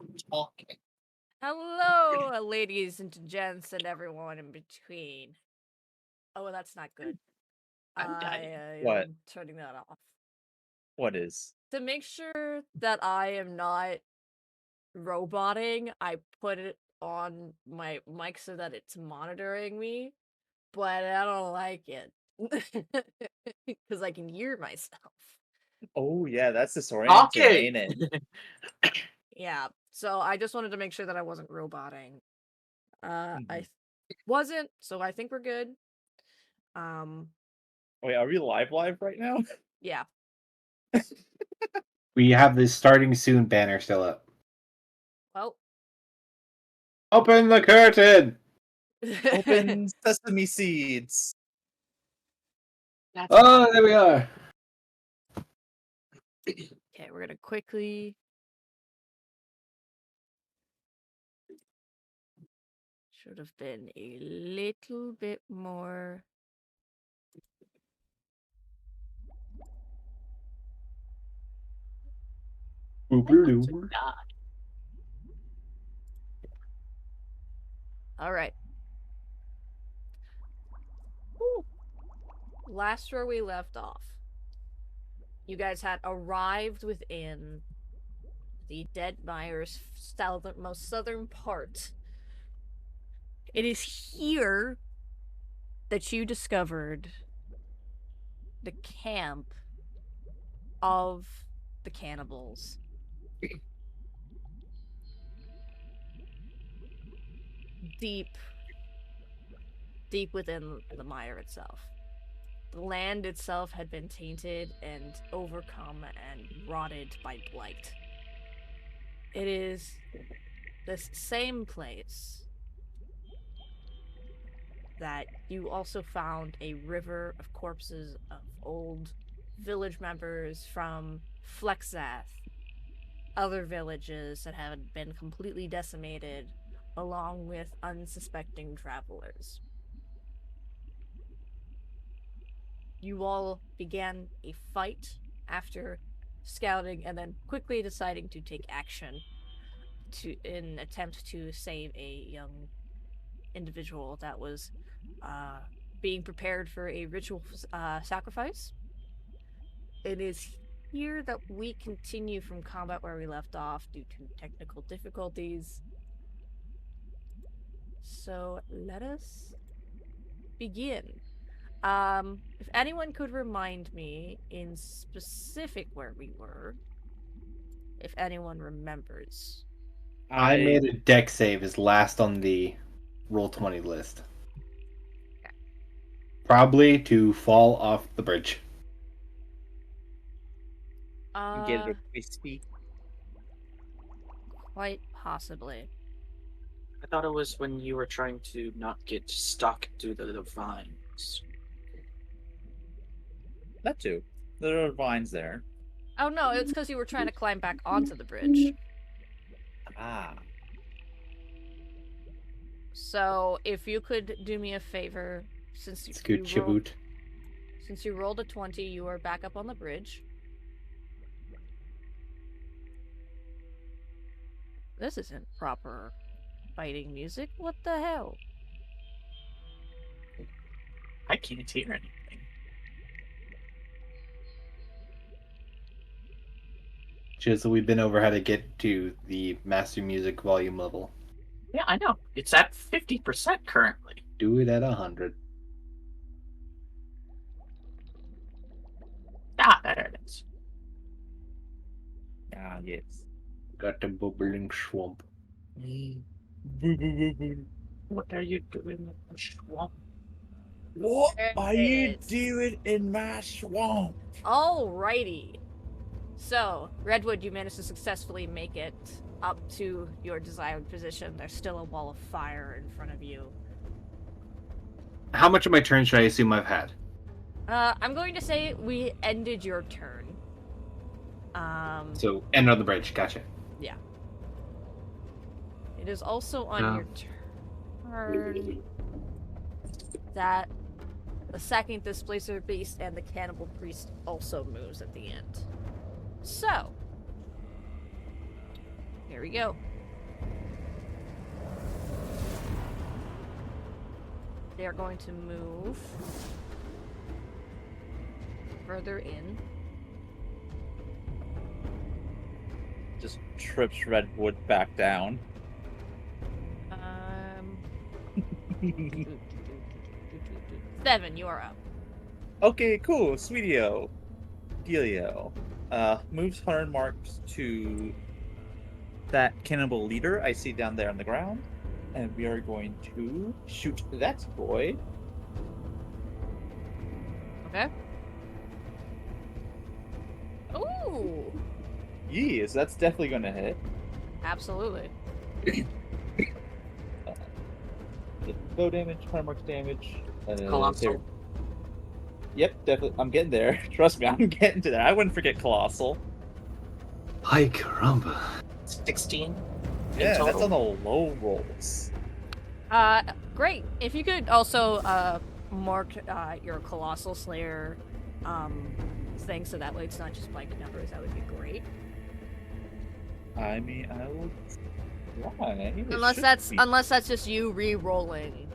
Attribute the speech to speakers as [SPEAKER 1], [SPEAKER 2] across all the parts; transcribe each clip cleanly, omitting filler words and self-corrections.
[SPEAKER 1] just talking.
[SPEAKER 2] Hello, ladies and gents and everyone in between. Oh, that's not good.
[SPEAKER 1] I'm
[SPEAKER 2] I
[SPEAKER 1] dying.
[SPEAKER 3] What?
[SPEAKER 2] am turning that off.
[SPEAKER 3] What is?
[SPEAKER 2] To make sure that I am not roboting, I put it on my mic so that it's monitoring me, but I don't like it. Because I can hear myself.
[SPEAKER 3] Oh yeah, that's disorienting,
[SPEAKER 1] Okay.
[SPEAKER 3] ain't it?
[SPEAKER 2] Yeah, so I just wanted to make sure that I wasn't roboting. I
[SPEAKER 3] Mhm.
[SPEAKER 2] wasn't, so I think we're good. Um,
[SPEAKER 3] Wait, are we live right now?
[SPEAKER 2] yeah.
[SPEAKER 4] We have this starting soon banner still up.
[SPEAKER 2] Well.
[SPEAKER 4] Open the curtain!
[SPEAKER 3] Open sesame seeds.
[SPEAKER 1] That's
[SPEAKER 4] Oh, there we are.
[SPEAKER 2] Okay, we're gonna quickly. Should have been a little bit more.
[SPEAKER 4] Boop-a-doo.
[SPEAKER 2] All right. Last where we left off, you guys had arrived within the Dead Mire's most southern part. It is here that you discovered the camp of the cannibals. Deep within the mire itself. The land itself had been tainted and overcome and rotted by blight. It is this same place that you also found a river of corpses of old village members from Flexath, other villages that had been completely decimated, along with unsuspecting travelers. You all began a fight after scouting and then quickly deciding to take action in attempt to save a young individual that was being prepared for a ritual sacrifice. It is here that we continue from combat where we left off due to technical difficulties. So let us begin. If anyone could remind me in specific where we were, if anyone remembers.
[SPEAKER 4] I made a deck save as last on the Roll20 list.
[SPEAKER 2] Okay.
[SPEAKER 4] Probably to fall off the bridge.
[SPEAKER 3] Get it a crispy.
[SPEAKER 2] Quite possibly.
[SPEAKER 1] I thought it was when you were trying to not get stuck through the vines.
[SPEAKER 3] That too. There are vines there.
[SPEAKER 2] Oh no, it's because you were trying to climb back onto the bridge.
[SPEAKER 3] Ah.
[SPEAKER 2] So if you could do me a favor, since
[SPEAKER 4] It's good, Chibut.
[SPEAKER 2] Since you rolled a 20, you are back up on the bridge. This isn't proper fighting music. What the hell?
[SPEAKER 1] I can't hear anything.
[SPEAKER 4] Chisel, we've been over how to get to the master music volume level.
[SPEAKER 1] Yeah, I know. It's at 50% currently.
[SPEAKER 4] Do it at 100.
[SPEAKER 1] Ah, there it is.
[SPEAKER 3] Ah, yes.
[SPEAKER 4] Got the bubbling swamp.
[SPEAKER 1] What are you doing in the swamp?
[SPEAKER 3] What
[SPEAKER 2] There
[SPEAKER 3] are
[SPEAKER 2] it
[SPEAKER 3] you
[SPEAKER 2] is.
[SPEAKER 3] doing in my swamp?
[SPEAKER 2] Alrighty. So, Redwood, you managed to successfully make it up to your desired position. There's still a wall of fire in front of you.
[SPEAKER 4] How much of my turn should I assume I've had?
[SPEAKER 2] I'm going to say we ended your turn.
[SPEAKER 4] So, end on the bridge. Gotcha.
[SPEAKER 2] Yeah. It is also on your turn that the second Displacer Beast and the Cannibal Priest also moves at the end. So, Here we go. They are going to move further in.
[SPEAKER 3] Just trips Redwood back down.
[SPEAKER 2] 7, you are up.
[SPEAKER 3] Okay, cool. Sweetio. Dealio. Moves 100 marks to that cannibal leader I see down there on the ground. And we are going to shoot that boy.
[SPEAKER 2] Okay. Ooh!
[SPEAKER 3] Yes, that's definitely going to hit.
[SPEAKER 2] Absolutely.
[SPEAKER 3] Bow damage, 100 marks damage.
[SPEAKER 1] Colossal.
[SPEAKER 3] Yep, definitely. I'm getting there. Trust me, I'm getting to there. I wouldn't forget Colossal.
[SPEAKER 4] Ay caramba.
[SPEAKER 1] 16.
[SPEAKER 3] Yeah, that's
[SPEAKER 1] total?
[SPEAKER 3] on the low rolls.
[SPEAKER 2] Great. If you could also, mark, your Colossal Slayer, thing so that way it's not just blank numbers, that would be great.
[SPEAKER 3] I mean, I will try.
[SPEAKER 2] Unless that's just you re-rolling.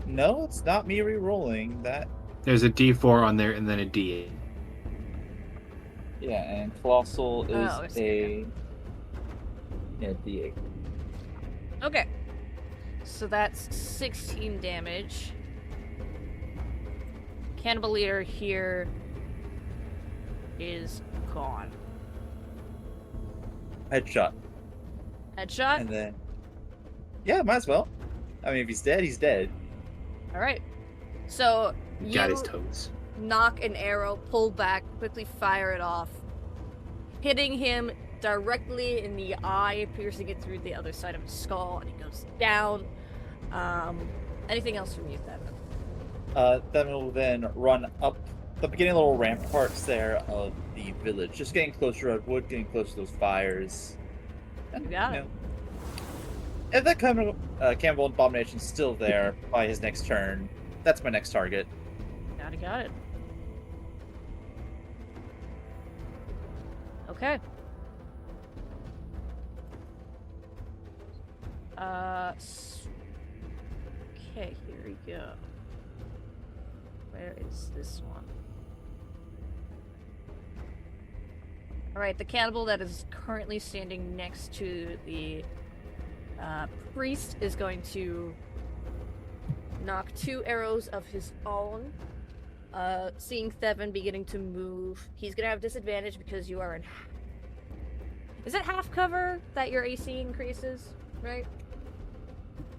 [SPEAKER 3] No, it's not me re-rolling. That.
[SPEAKER 4] There's a D4 on there and then a D8.
[SPEAKER 3] Yeah, and Colossal
[SPEAKER 2] Oh,
[SPEAKER 3] is a... Yeah, D8.
[SPEAKER 2] Okay. So that's 16 damage. Cannibal Leader here is gone.
[SPEAKER 3] Headshot.
[SPEAKER 2] Headshot?
[SPEAKER 3] And then... Yeah, might as well. I mean, if he's dead, he's dead.
[SPEAKER 2] Alright. So, you
[SPEAKER 4] Got his toes.
[SPEAKER 2] knock an arrow, pull back, quickly fire it off, hitting him directly in the eye, piercing it through the other side of his skull, and he goes down. Anything else from you, Thevin?
[SPEAKER 3] Then will then run up the beginning little ramparts there of the village. Just getting closer to Redwood, getting closer to those fires. And,
[SPEAKER 2] You got it.
[SPEAKER 3] If that Campbell Abomination's still there by his next turn, that's my next target.
[SPEAKER 2] Got it. Okay. Okay, here we go. Where is this one? Alright, the cannibal that is currently standing next to the priest is going to knock 2 arrows of his own. Seeing Thevin beginning to move, he's gonna have disadvantage because you are in... Is it half cover that your AC increases, right?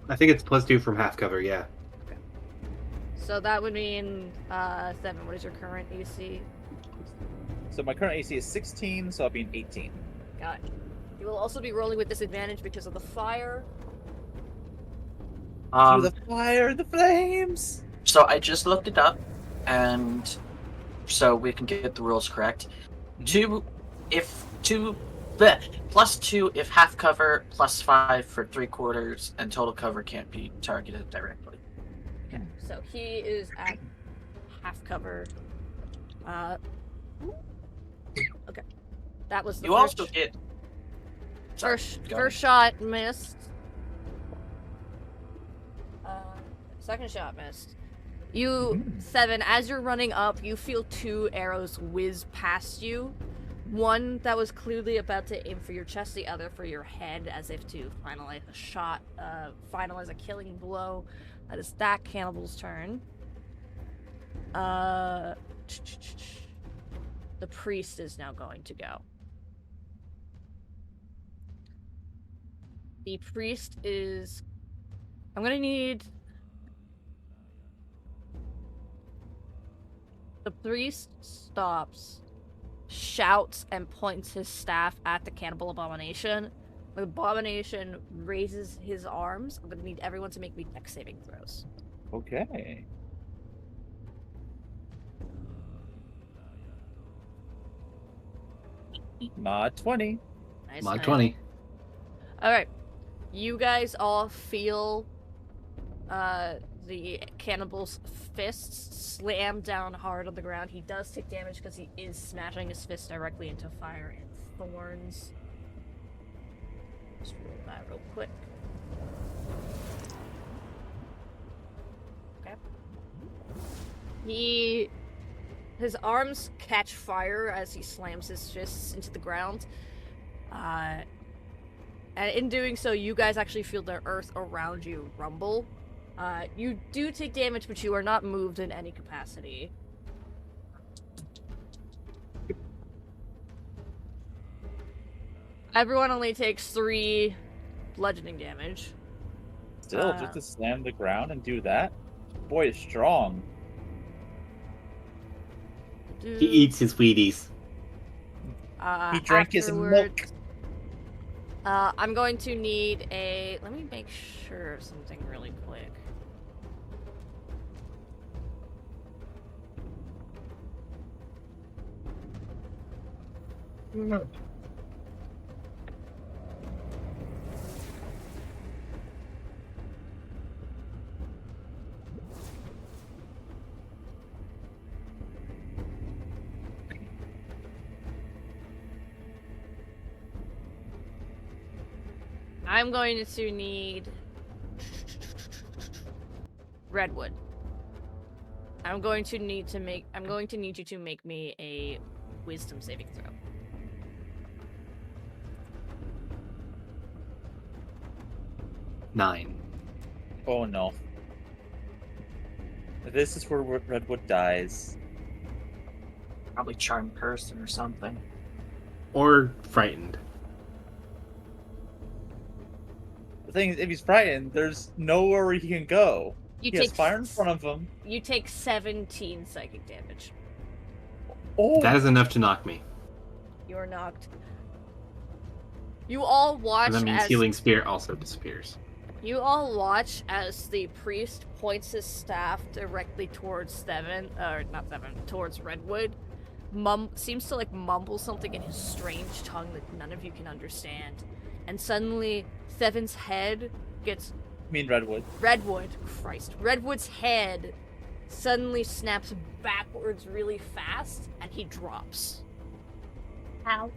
[SPEAKER 4] I think it's +2 from half cover, yeah.
[SPEAKER 2] So that would mean, Thevin, what is your current AC?
[SPEAKER 3] So my current AC is 16, so I'll be an 18.
[SPEAKER 2] Got it. You will also be rolling with disadvantage because of the fire.
[SPEAKER 3] Through the fire, the flames!
[SPEAKER 1] So I just looked it up, and so we can get the rules correct. +2 if half cover, +5 for 3/4, and total cover can't be targeted directly.
[SPEAKER 2] Okay, so he is at half cover. Okay. That was the
[SPEAKER 1] You also get
[SPEAKER 2] first shot missed. Second shot missed. You, Thevin, as you're running up, you feel 2 arrows whiz past you. One that was clearly about to aim for your chest, the other for your head, as if to finalize a shot, finalize a killing blow. That is that cannibal's turn. The priest is now going to go. The priest is... I'm gonna need... The priest stops, shouts, and points his staff at the cannibal abomination. The abomination raises his arms. I'm gonna need everyone to make me dex saving throws.
[SPEAKER 3] Okay. Mod 20.
[SPEAKER 2] Nice,
[SPEAKER 4] Mod
[SPEAKER 2] nice.
[SPEAKER 4] 20.
[SPEAKER 2] Alright. You guys all feel the cannibal's fists slam down hard on the ground. He does take damage because he is smashing his fist directly into fire and thorns. Just roll that real quick. Okay. His arms catch fire as he slams his fists into the ground. And in doing so, you guys actually feel the earth around you rumble. You do take damage, but you are not moved in any capacity. Everyone only takes 3 bludgeoning damage.
[SPEAKER 3] Still, just to slam the ground and do that? Boy is strong.
[SPEAKER 4] He eats his Wheaties.
[SPEAKER 3] He drank his milk.
[SPEAKER 2] I'm going to need a... Let me make sure of something really quick. I'm going to need redwood. I'm going to need you to make me a wisdom saving throw.
[SPEAKER 4] Nine.
[SPEAKER 3] Oh no. This is where Redwood dies.
[SPEAKER 1] Probably charmed person or something.
[SPEAKER 4] Or frightened.
[SPEAKER 3] The thing is, if he's frightened, there's nowhere he can go.
[SPEAKER 2] He
[SPEAKER 3] has fire in front of him.
[SPEAKER 2] You take 17 psychic damage.
[SPEAKER 3] Oh!
[SPEAKER 4] That is enough to knock me.
[SPEAKER 2] You're knocked. You all watch
[SPEAKER 4] And that means
[SPEAKER 2] as
[SPEAKER 4] healing spirit also disappears.
[SPEAKER 2] you all watch as the priest points his staff directly towards towards Redwood. Seems to like mumble something in his strange tongue that none of you can understand. And suddenly, Thevin's head gets...
[SPEAKER 3] I mean Redwood.
[SPEAKER 2] Redwood's head suddenly snaps backwards really fast, and he drops.
[SPEAKER 1] Ow.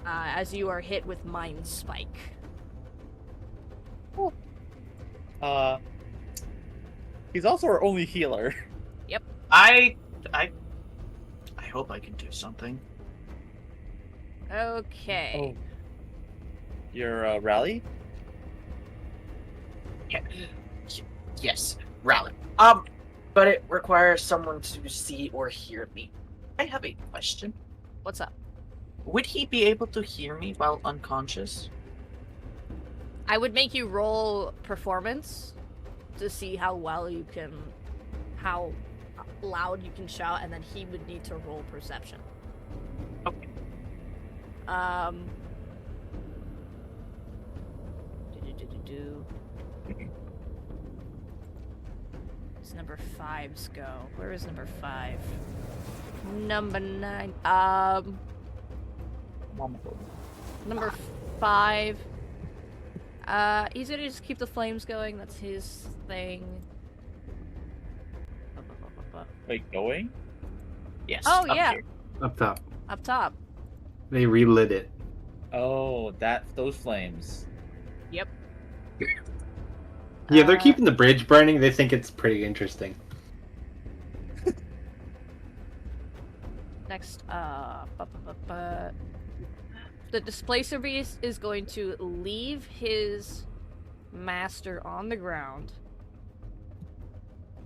[SPEAKER 2] As you are hit with Mind Spike.
[SPEAKER 3] He's also our only healer.
[SPEAKER 2] Yep.
[SPEAKER 1] I hope I can do something.
[SPEAKER 2] Okay.
[SPEAKER 3] Oh. Your rally?
[SPEAKER 1] Yeah. Yes, rally. But it requires someone to see or hear me. I have a question.
[SPEAKER 2] What's up?
[SPEAKER 1] Would he be able to hear me while unconscious?
[SPEAKER 2] I would make you roll performance to see how loud you can shout, and then he would need to roll perception.
[SPEAKER 1] Okay.
[SPEAKER 2] Where's number 5's go? Where is number 5? Number 9. Number 5. He's gonna just keep the flames going. That's his thing.
[SPEAKER 3] Wait, going?
[SPEAKER 1] Yes.
[SPEAKER 2] Oh,
[SPEAKER 1] up
[SPEAKER 2] yeah.
[SPEAKER 1] here.
[SPEAKER 4] Up top.
[SPEAKER 2] Up top.
[SPEAKER 4] They relit it.
[SPEAKER 3] Oh, those flames.
[SPEAKER 2] Yep.
[SPEAKER 4] Yeah, they're keeping the bridge burning. They think it's pretty interesting.
[SPEAKER 2] Next, the displacer beast is going to leave his master on the ground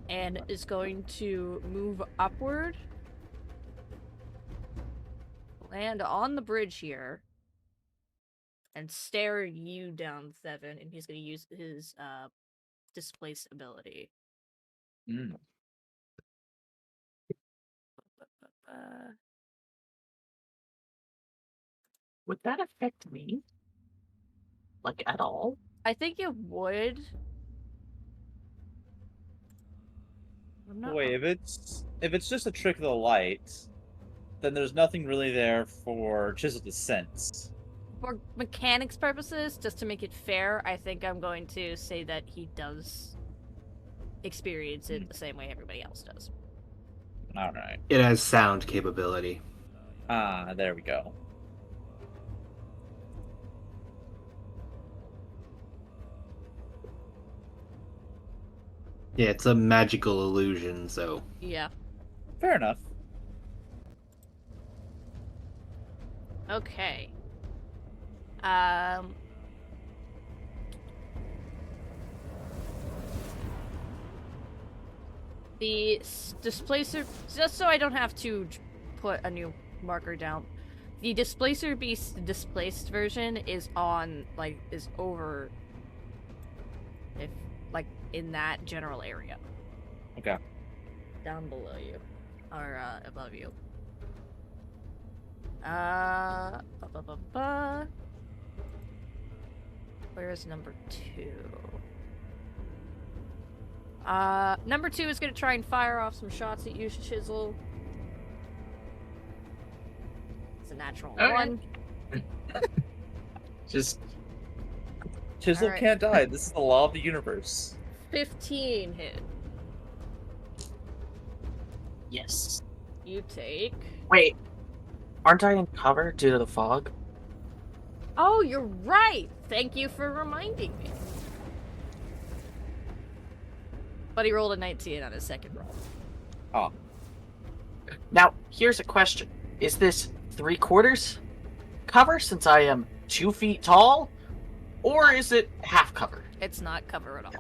[SPEAKER 2] and is going to move upward, land on the bridge here, and stare you down, Thevin, and he's going to use his displace ability.
[SPEAKER 3] Mm.
[SPEAKER 1] Would that affect me? Like, at all?
[SPEAKER 2] I think it would. I'm not
[SPEAKER 3] Wait, if it's just a trick of the light, then there's nothing really there for Chisel to sense.
[SPEAKER 2] For mechanics purposes, just to make it fair, I think I'm going to say that he does experience it the same way everybody else does.
[SPEAKER 3] Alright.
[SPEAKER 4] It has sound capability.
[SPEAKER 3] Ah, there we go.
[SPEAKER 4] Yeah, it's a magical illusion, so
[SPEAKER 2] Yeah.
[SPEAKER 3] Fair enough.
[SPEAKER 2] Okay. Um. The displacer, just so I don't have to put a new marker down. The displacer beast displaced version is on, like, is over, if, like, in that general area.
[SPEAKER 3] Okay.
[SPEAKER 2] Down below you. Or, above you. Where's number 2? Number 2 is gonna try and fire off some shots at you, Chisel. It's a natural
[SPEAKER 1] Okay.
[SPEAKER 2] 1.
[SPEAKER 1] Just
[SPEAKER 3] Chisel
[SPEAKER 2] Alright.
[SPEAKER 3] can't die. This is the law of the universe.
[SPEAKER 2] 15 hit.
[SPEAKER 1] yes.
[SPEAKER 2] You take...
[SPEAKER 1] Wait, aren't I in cover due to the fog?
[SPEAKER 2] Oh, you're right! Thank you for reminding me. But he rolled a 19 on his second roll.
[SPEAKER 3] Oh,
[SPEAKER 1] Now, here's a question: is this 3/4 cover since I am 2 feet tall, or is it half cover?
[SPEAKER 2] It's not cover at all.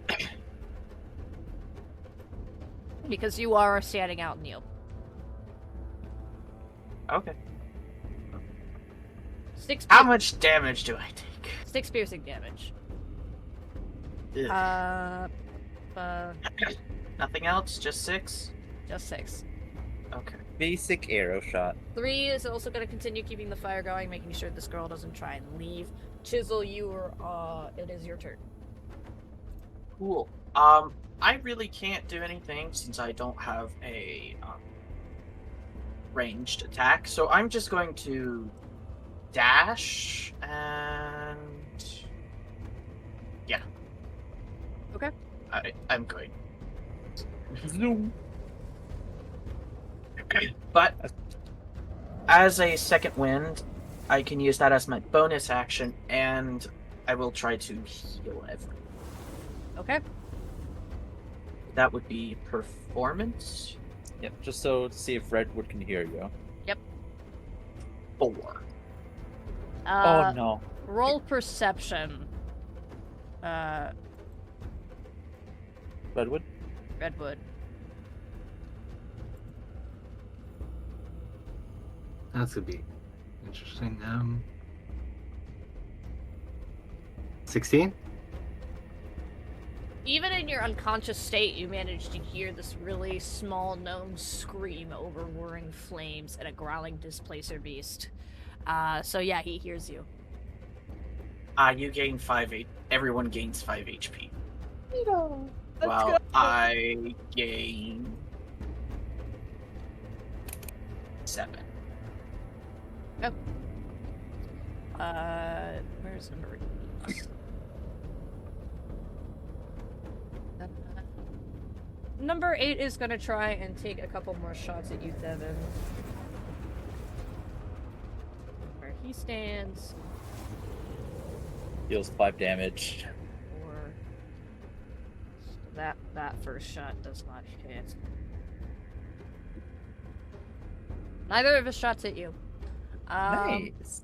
[SPEAKER 2] Because you are standing out in the open.
[SPEAKER 1] Okay.
[SPEAKER 2] 6
[SPEAKER 1] How much damage do I take?
[SPEAKER 2] 6 piercing damage.
[SPEAKER 1] Ugh.
[SPEAKER 2] Uh,
[SPEAKER 1] Nothing else? Just 6?
[SPEAKER 2] just 6.
[SPEAKER 1] Okay.
[SPEAKER 3] basic arrow shot.
[SPEAKER 2] 3 is also going to continue keeping the fire going, making sure this girl doesn't try and leave. Chisel, you are, it is your turn.
[SPEAKER 1] Cool. I really can't do anything since I don't have a ranged attack, so I'm just going to dash and yeah.
[SPEAKER 2] Okay.
[SPEAKER 1] I'm going.
[SPEAKER 3] Zoom.
[SPEAKER 1] But as a second wind, I can use that as my bonus action, and I will try to heal everyone.
[SPEAKER 2] Okay.
[SPEAKER 1] That would be performance
[SPEAKER 3] Yep, just so to see if Redwood can hear you.
[SPEAKER 1] 4.
[SPEAKER 3] Oh no.
[SPEAKER 2] Roll perception.
[SPEAKER 3] Redwood?
[SPEAKER 2] Redwood.
[SPEAKER 4] that's gonna be interesting. 16?
[SPEAKER 2] Even in your unconscious state, you managed to hear this really small gnome scream over whirring flames and a growling displacer beast. So yeah, he hears you.
[SPEAKER 1] You gain 5 8. Everyone gains 5 HP.
[SPEAKER 3] Let's
[SPEAKER 1] While
[SPEAKER 3] go.
[SPEAKER 1] I gain 7.
[SPEAKER 2] Where's number 8? Number 8 is gonna try and take a couple more shots at you, Devin. Where he stands,
[SPEAKER 3] Deals 5 damage.
[SPEAKER 2] or that first shot does not hit. Neither of his shots hit you.
[SPEAKER 3] Nice.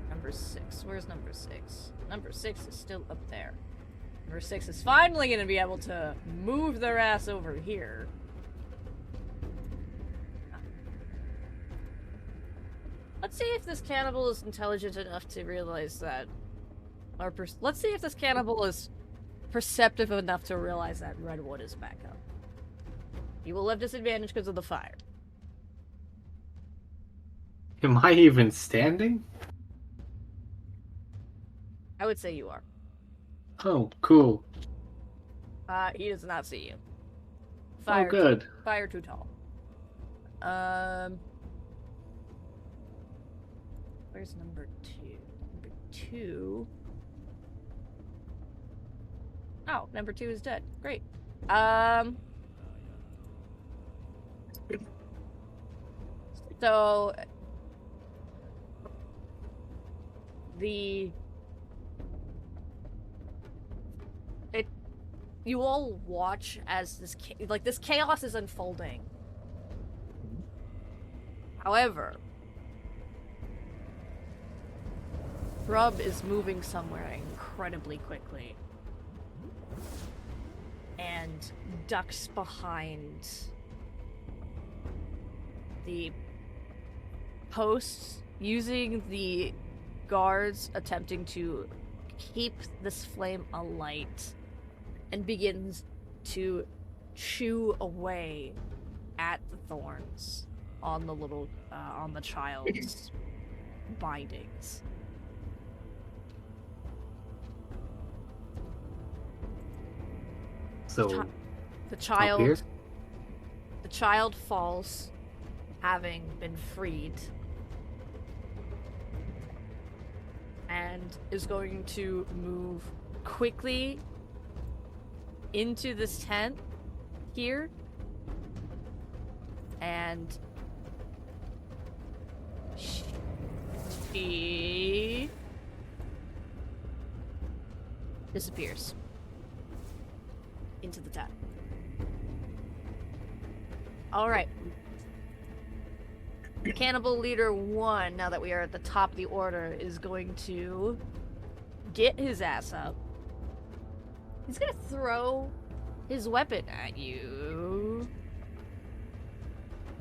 [SPEAKER 2] Number 6. Where's number 6? Number 6 is still up there. Number 6 is finally gonna be able to move their ass over here. Let's see if this cannibal is intelligent enough to realize that. Or let's see if this cannibal is perceptive enough to realize that Redwood is back up. You will have disadvantage because of the fire.
[SPEAKER 4] Am I even standing?
[SPEAKER 2] I would say you are.
[SPEAKER 4] Oh, cool.
[SPEAKER 2] He does not see you.
[SPEAKER 4] Oh, good.
[SPEAKER 2] Fire too tall. Where's number 2? Number 2. Oh, number 2 is dead. Great. So the you all watch as this chaos is unfolding. However, Grub is moving somewhere incredibly quickly and ducks behind the posts, using the guards attempting to keep this flame alight, and begins to chew away at the thorns on the little on the child's bindings.
[SPEAKER 4] So
[SPEAKER 2] The
[SPEAKER 4] up here?
[SPEAKER 2] child falls, having been freed, and is going to move quickly into this tent here, and she disappears into the tent. Alright. Cannibal Leader 1, now that we are at the top of the order, is going to get his ass up. He's gonna throw his weapon at you.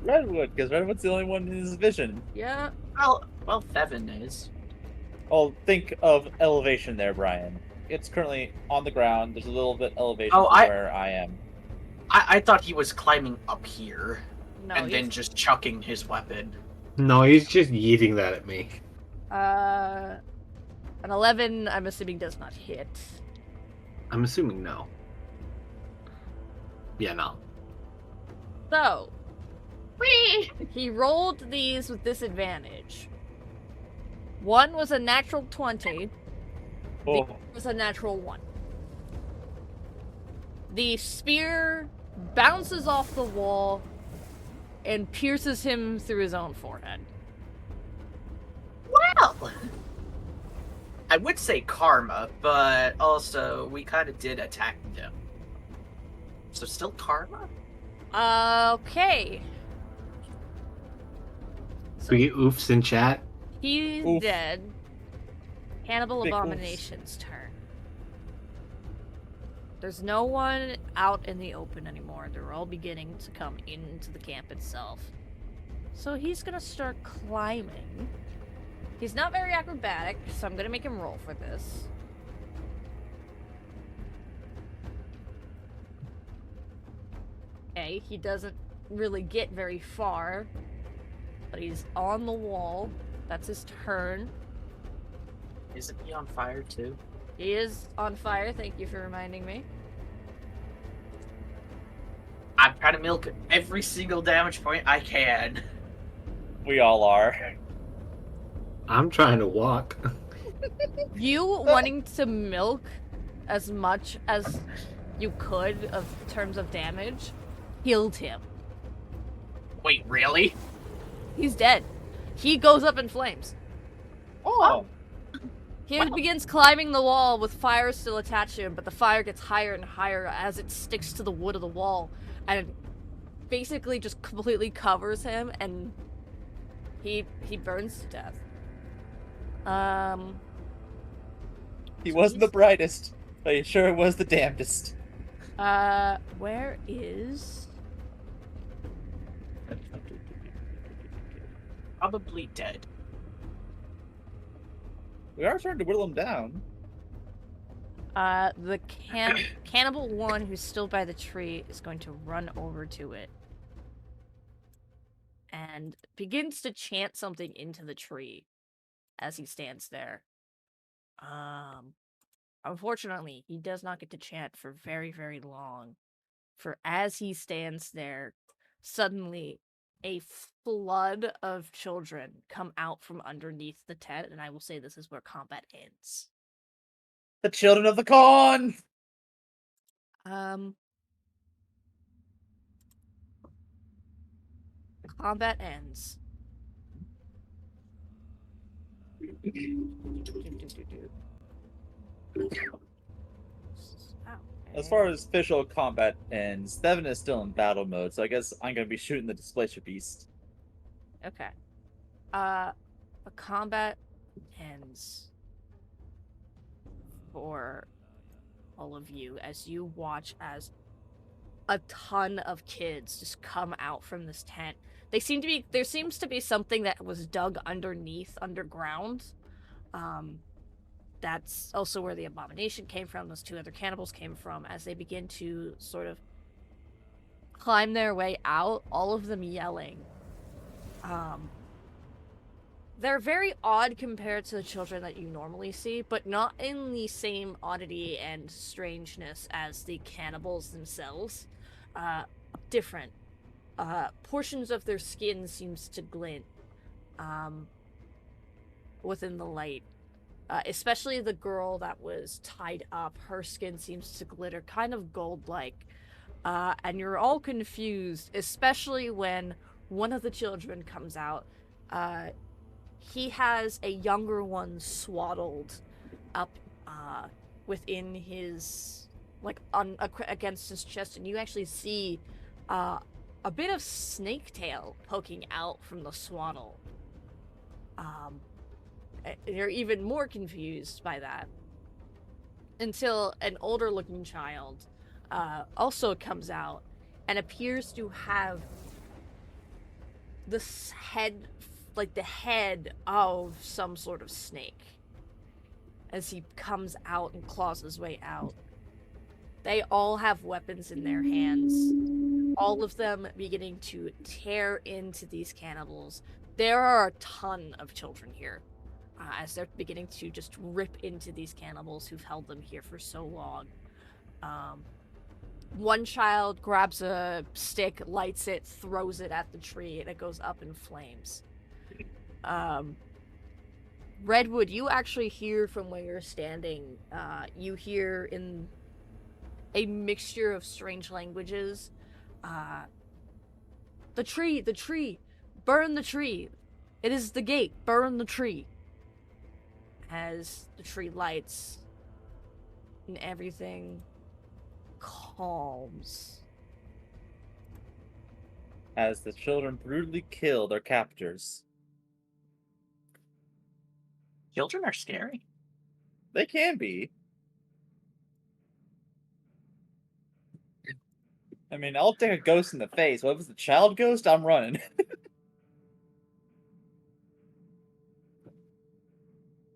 [SPEAKER 3] Redwood, because Redwood's the only one in his vision.
[SPEAKER 2] Yeah.
[SPEAKER 1] Well, Thevin is.
[SPEAKER 3] Oh, think of elevation there, Brian. It's currently on the ground. There's a little bit elevation
[SPEAKER 1] Oh,
[SPEAKER 3] from where I am.
[SPEAKER 1] I thought he was climbing up here
[SPEAKER 2] No,
[SPEAKER 1] and then just chucking his weapon.
[SPEAKER 4] No, he's just yeeting that at me.
[SPEAKER 2] an 11, I'm assuming, does not hit.
[SPEAKER 4] I'm assuming no. Yeah, no.
[SPEAKER 2] So, he rolled these with disadvantage. One was a natural 20. The
[SPEAKER 3] Oh,
[SPEAKER 2] other was a natural 1. The spear bounces off the wall and pierces him through his own forehead.
[SPEAKER 1] Well, I would say karma, but also we kind of did attack him. So still karma?
[SPEAKER 2] Okay. So
[SPEAKER 4] We get oofs in chat.
[SPEAKER 2] he's
[SPEAKER 3] Oof.
[SPEAKER 2] dead. Cannibal
[SPEAKER 3] Big oofs.
[SPEAKER 2] Abomination's turn. There's no one out in the open anymore. They're all beginning to come into the camp itself. So he's gonna start climbing. He's not very acrobatic, so I'm gonna make him roll for this. Okay, he doesn't really get very far, but he's on the wall. That's his turn.
[SPEAKER 1] Isn't he on fire too?
[SPEAKER 2] He is on fire, thank you for reminding me.
[SPEAKER 1] I'm trying to milk every single damage point I can.
[SPEAKER 3] we all are.
[SPEAKER 4] I'm trying to walk.
[SPEAKER 2] You wanting to milk as much as you could of terms of damage killed him.
[SPEAKER 1] Wait, really?
[SPEAKER 2] He's dead. He goes up in flames.
[SPEAKER 3] Oh,
[SPEAKER 2] He
[SPEAKER 1] Wow.
[SPEAKER 2] begins climbing the wall with fire still attached to him, but the fire gets higher and higher as it sticks to the wood of the wall, and it basically just completely covers him, and he burns to death.
[SPEAKER 3] he wasn't the brightest, but he sure was the damnedest.
[SPEAKER 2] Where is...
[SPEAKER 1] Probably dead.
[SPEAKER 3] We are starting to whittle him down.
[SPEAKER 2] The cannibal one who's still by the tree is going to run over to it and begins to chant something into the tree as he stands there. Unfortunately, he does not get to chant for very, very long. For as he stands there, suddenly a flood of children come out from underneath the tent, and I will say this is where combat ends.
[SPEAKER 3] The children of the corn!
[SPEAKER 2] Combat ends. Ow,
[SPEAKER 3] As far as official combat ends, Steven is still in battle mode, so I guess I'm gonna be shooting the Displacer Beast.
[SPEAKER 2] Okay. The combat ends for all of you as you watch as a ton of kids just come out from this tent. There seems to be something that was dug underground. That's also where the abomination came from, those two other cannibals came from, as they begin to sort of climb their way out, all of them yelling. They're very odd compared to the children that you normally see, but not in the same oddity and strangeness as the cannibals themselves. Different. Portions of their skin seems to glint within the light. Especially the girl that was tied up, her skin seems to glitter kind of gold-like. And you're all confused, especially when one of the children comes out. He has a younger one swaddled up within his, against his chest, and you actually see a bit of snake tail poking out from the swaddle. You're even more confused by that. Until an older looking child also comes out and appears to have this head, like the head of some sort of snake. As he comes out and claws his way out. They all have weapons in their hands. All of them beginning to tear into these cannibals. There are a ton of children here. As they're beginning to just rip into these cannibals who've held them here for so long. One child grabs a stick, lights it, throws it at the tree, and it goes up in flames. Redwood, you actually hear from where you're standing, you hear in a mixture of strange languages, the tree, burn the tree. It is the gate, burn the tree. As the tree lights and everything calms.
[SPEAKER 3] As the children brutally kill their captors.
[SPEAKER 1] Children are scary.
[SPEAKER 3] They can be. I mean, I'll take a ghost in the face. What if it's a child ghost? I'm running.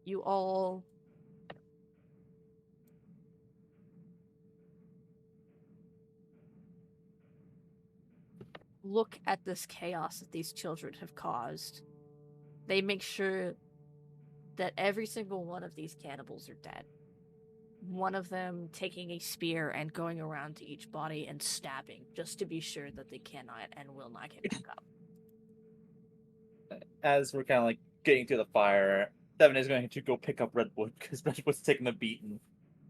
[SPEAKER 2] You all look at this chaos that these children have caused. They make sure that every single one of these cannibals are dead. One of them taking a spear and going around to each body and stabbing, just to be sure that they cannot and will not get back up.
[SPEAKER 3] As we're kind of like getting to the fire, Devin is going to go pick up Redwood because Redwood's taking a beating.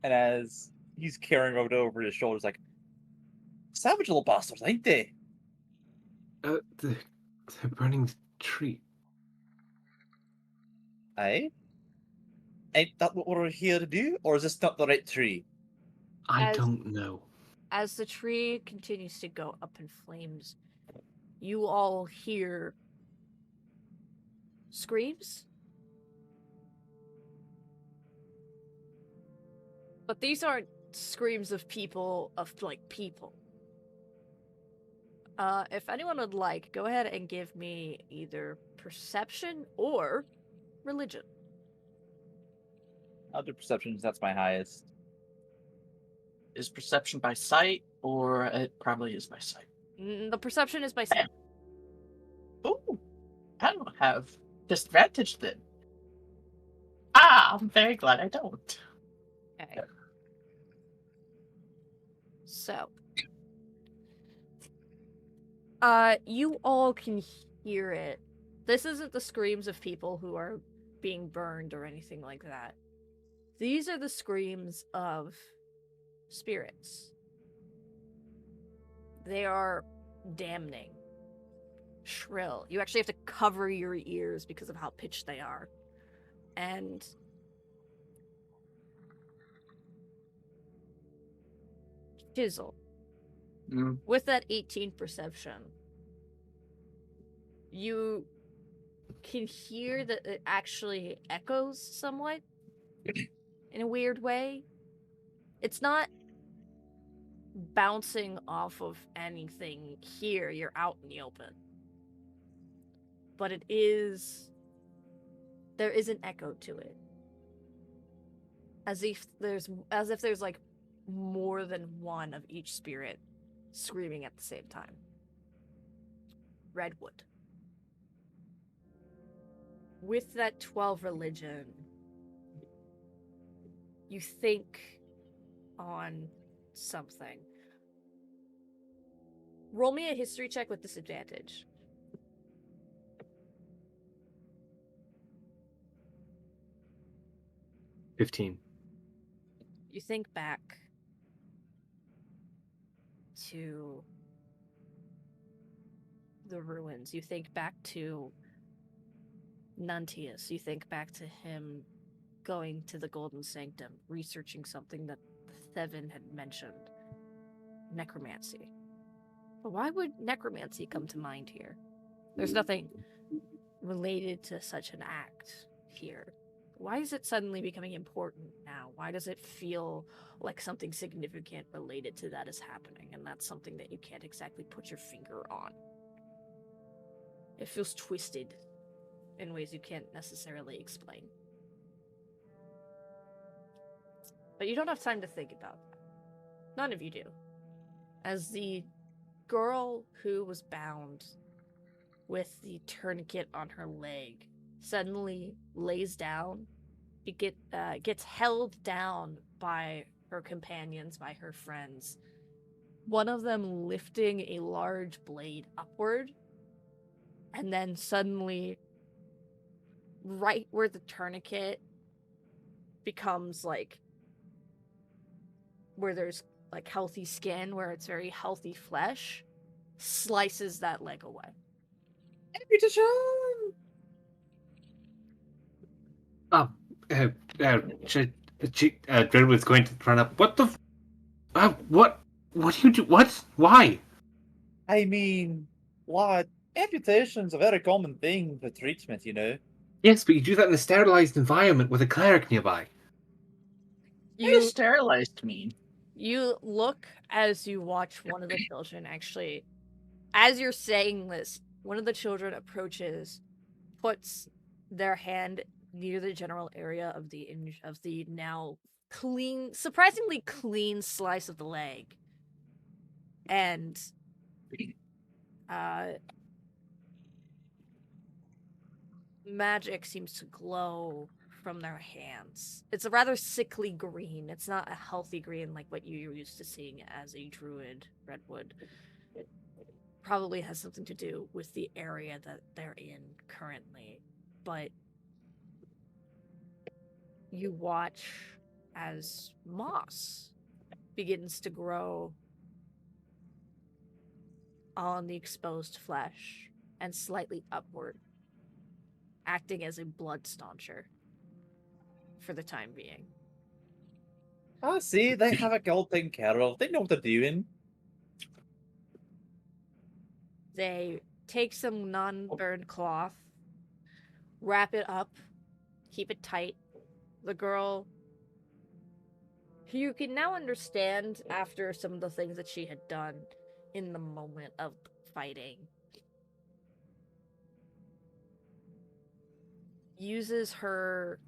[SPEAKER 3] And as he's carrying it over his shoulders, like, savage little bastards, ain't they?
[SPEAKER 4] The burning tree.
[SPEAKER 3] Aye? Ain't that what we're here to do? Or is this not the right tree?
[SPEAKER 4] I don't know.
[SPEAKER 2] As the tree continues to go up in flames, you all hear screams. But these aren't screams of people, people. If anyone would like, go ahead and give me either perception or religion.
[SPEAKER 3] I'll do perceptions, that's my highest.
[SPEAKER 1] Is perception by sight, or it probably is by sight?
[SPEAKER 2] The perception is by sight.
[SPEAKER 1] Ooh, I don't have disadvantage then. Ah, I'm very glad I don't.
[SPEAKER 2] Okay. So, you all can hear it. This isn't the screams of people who are being burned or anything like that. These are the screams of spirits. They are damning, shrill. You actually have to cover your ears because of how pitched they are. And Chisel,
[SPEAKER 1] Mm.
[SPEAKER 2] with that 18 perception, you can hear that it actually echoes somewhat in a weird way. It's not bouncing off of anything here. You're out in the open. But it is... there is an echo to it. As if there's like more than one of each spirit screaming at the same time. Redwood. With that 12 religion, you think on something. Roll me a history check with disadvantage.
[SPEAKER 4] 15.
[SPEAKER 2] You think back to the ruins. You think back to Nuntius. You think back to him going to the Golden Sanctum, researching something that Thevin had mentioned. Necromancy. But why would necromancy come to mind here? There's nothing related to such an act here. Why is it suddenly becoming important now? Why does it feel like something significant related to that is happening? And that's something that you can't exactly put your finger on. It feels twisted in ways you can't necessarily explain. But you don't have time to think about that. None of you do. As the girl who was bound with the tourniquet on her leg suddenly lays down, it gets held down by her companions, by her friends. One of them lifting a large blade upward, and then suddenly, right where the tourniquet becomes like where there's like healthy skin, where it's very healthy flesh, slices that leg away.
[SPEAKER 3] Amputation!
[SPEAKER 4] Redwood's going to run up. What the? What? What do you do? What? Why?
[SPEAKER 3] I mean, what? Amputation's a very common thing for treatment, you know.
[SPEAKER 4] Yes, but you do that in a sterilized environment with a cleric nearby.
[SPEAKER 1] What does sterilized mean?
[SPEAKER 2] You look as you watch one of the children actually. As you're saying this, one of the children approaches, puts their hand near the general area of the now clean, surprisingly clean slice of the leg, and magic seems to glow from their hands. It's a rather sickly green. It's not a healthy green like what you're used to seeing as a druid, Redwood. It probably has something to do with the area that they're in currently. But you watch as moss begins to grow on the exposed flesh and slightly upward, acting as a blood stauncher for the time being.
[SPEAKER 3] Ah, see, they have a gold taken care of. They know what they're doing.
[SPEAKER 2] They take some non-burned cloth, wrap it up, keep it tight. The girl, you can now understand after some of the things that she had done in the moment of fighting, uses her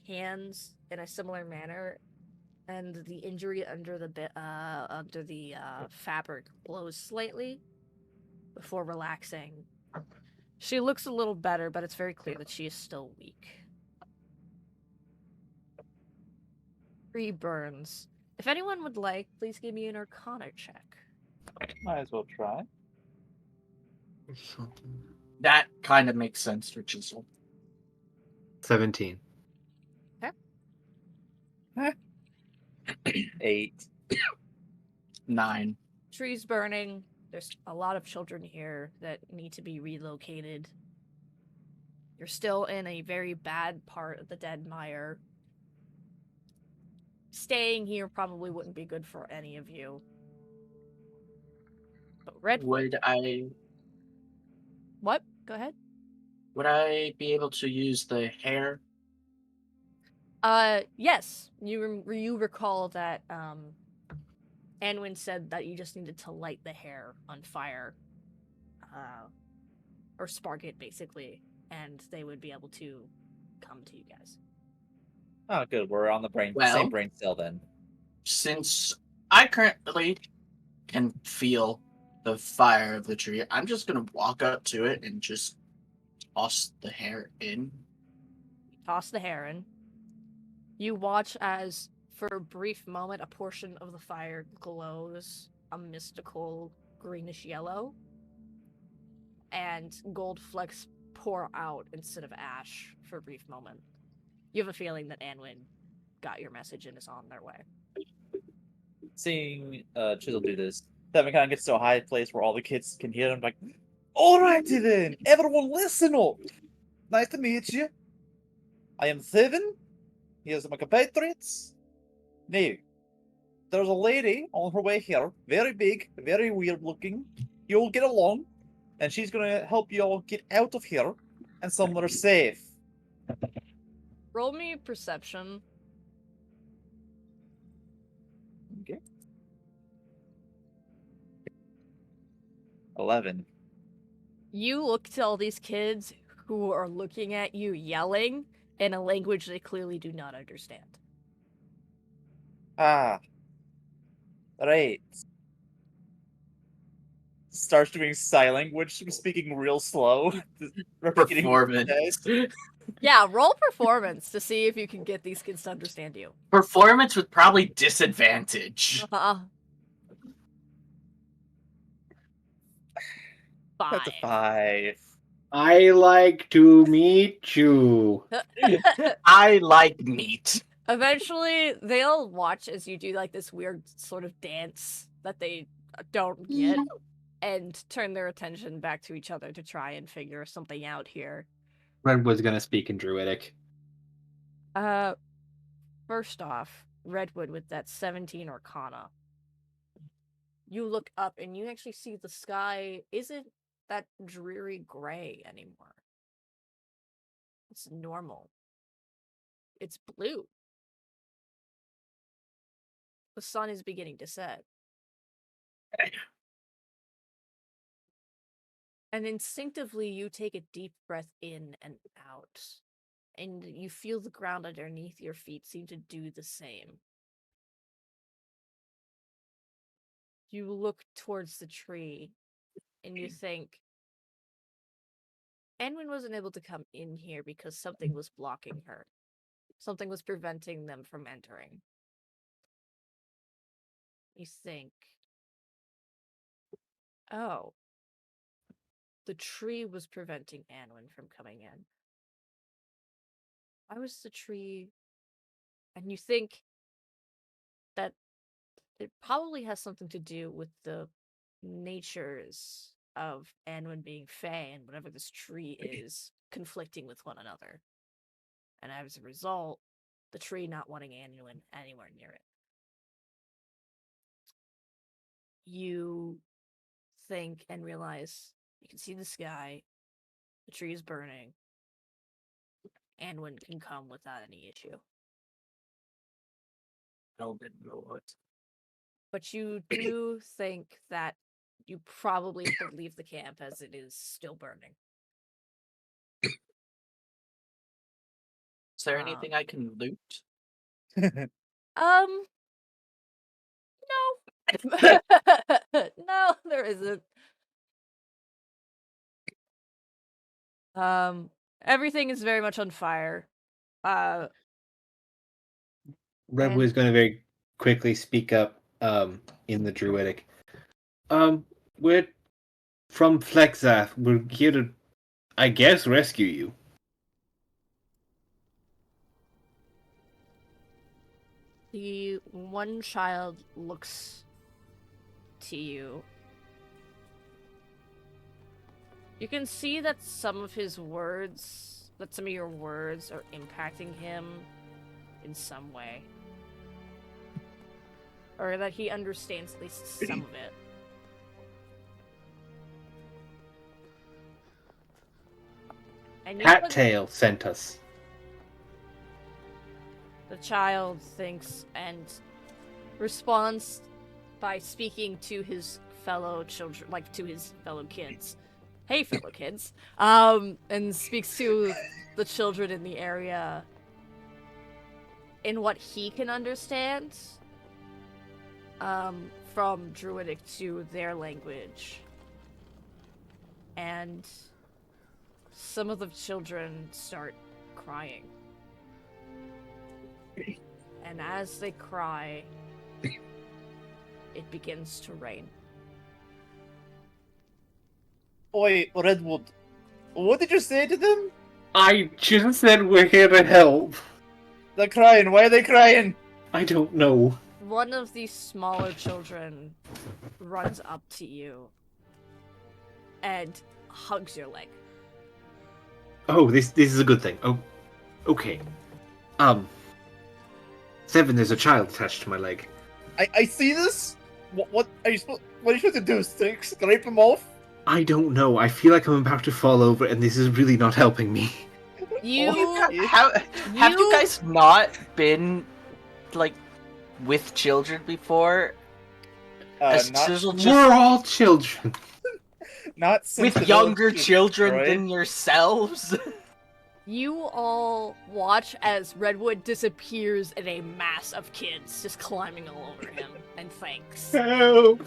[SPEAKER 2] hands in a similar manner, and the injury under the fabric glows slightly before relaxing. She looks a little better, but it's very clear that she is still weak. 3 burns. If anyone would like, please give me an Arcana check.
[SPEAKER 3] Might as well try.
[SPEAKER 1] That kind of makes sense for Chisel.
[SPEAKER 4] 17.
[SPEAKER 3] 8.
[SPEAKER 1] 9.
[SPEAKER 2] Trees burning. There's a lot of children here that need to be relocated. You're still in a very bad part of the Dead Mire. Staying here probably wouldn't be good for any of you. But Redwood, what? Go ahead.
[SPEAKER 1] would I be able to use the hair?
[SPEAKER 2] Yes. You recall that Anwin said that you just needed to light the hair on fire, or spark it basically, and they would be able to come to you guys.
[SPEAKER 3] Oh, good. We're on the same
[SPEAKER 1] Well,
[SPEAKER 3] brain cell then.
[SPEAKER 1] since I currently can feel the fire of the tree, I'm just gonna walk up to it and just toss the hair in.
[SPEAKER 2] Toss the hair in. You watch as, for a brief moment, a portion of the fire glows a mystical greenish yellow, and gold flecks pour out instead of ash for a brief moment. You have a feeling that Anwin got your message and is on their way.
[SPEAKER 3] Seeing Chisel do this, Devin kind of gets to a high place where all the kids can hear him. Like, alrighty then, everyone, listen up. Nice to meet you. I am Seven. Here's my compatriots. Now, there's a lady on her way here, very big, very weird looking. You'll get along, and she's gonna help you all get out of here and somewhere safe.
[SPEAKER 2] Roll me perception.
[SPEAKER 3] Okay. 11.
[SPEAKER 2] You look to all these kids who are looking at you yelling in a language they clearly do not understand.
[SPEAKER 3] Ah. Right. Starts doing sign language, speaking real slow. repeating what he
[SPEAKER 1] Performance.
[SPEAKER 3] says.
[SPEAKER 2] Yeah, roll performance to see if you can get these kids to understand you.
[SPEAKER 1] Performance with probably disadvantage.
[SPEAKER 3] That's a
[SPEAKER 2] 5.
[SPEAKER 3] 5.
[SPEAKER 4] I like to meet you.
[SPEAKER 1] I like meat.
[SPEAKER 2] Eventually, they'll watch as you do like this weird sort of dance that they don't get and turn their attention back to each other to try and figure something out here.
[SPEAKER 4] Redwood's gonna speak in Druidic.
[SPEAKER 2] First off, Redwood with that 17 Arcana. You look up and you actually see the sky isn't that dreary gray anymore. It's normal. It's blue. The sun is beginning to set. And instinctively, you take a deep breath in and out. And you feel the ground underneath your feet seem to do the same. You look towards the tree and you think, Anwin wasn't able to come in here because something was blocking her. Something was preventing them from entering. You think, oh, the tree was preventing Anwin from coming in. Why was the tree... And you think that it probably has something to do with the natures of Anwin being Fae and whatever this tree is conflicting with one another. And as a result, the tree not wanting Anwin anywhere near it. You think and realize you can see the sky, the tree is burning, Anwin can come without any issue. But you do think that you probably should leave the camp as it is still burning.
[SPEAKER 1] Is there anything I can loot?
[SPEAKER 2] No. No, there isn't. Everything is very much on fire.
[SPEAKER 4] Redwood's gonna very quickly speak up in the Druidic. We're from Flexath. We're here to, I guess, rescue you.
[SPEAKER 2] The one child looks to you. You can see that some of your words are impacting him in some way. Or that he understands at least some of it. And you look,
[SPEAKER 4] Cattail sent us.
[SPEAKER 2] the child thinks and responds by speaking to his fellow children, like to his fellow kids. Hey, fellow kids. And speaks to the children in the area in what he can understand, from Druidic to their language. And some of the children start crying. And as they cry, it begins to rain.
[SPEAKER 3] Oi, Redwood. What did you say to them?
[SPEAKER 4] I just said we're here to help.
[SPEAKER 3] They're crying. Why are they crying?
[SPEAKER 4] I don't know.
[SPEAKER 2] One of these smaller children runs up to you and hugs your leg.
[SPEAKER 4] Oh, this is a good thing. Oh, okay. Seven, there's a child attached to my leg.
[SPEAKER 3] I see this. What are you supposed to do? Scrape him off?
[SPEAKER 4] I don't know. I feel like I'm about to fall over, and this is really not helping me.
[SPEAKER 1] Have you guys not been like with children before?
[SPEAKER 4] We're all children.
[SPEAKER 3] Not since
[SPEAKER 1] With younger children than yourselves.
[SPEAKER 2] You all watch as Redwood disappears in a mass of kids just climbing all over him, and thanks.
[SPEAKER 4] Help!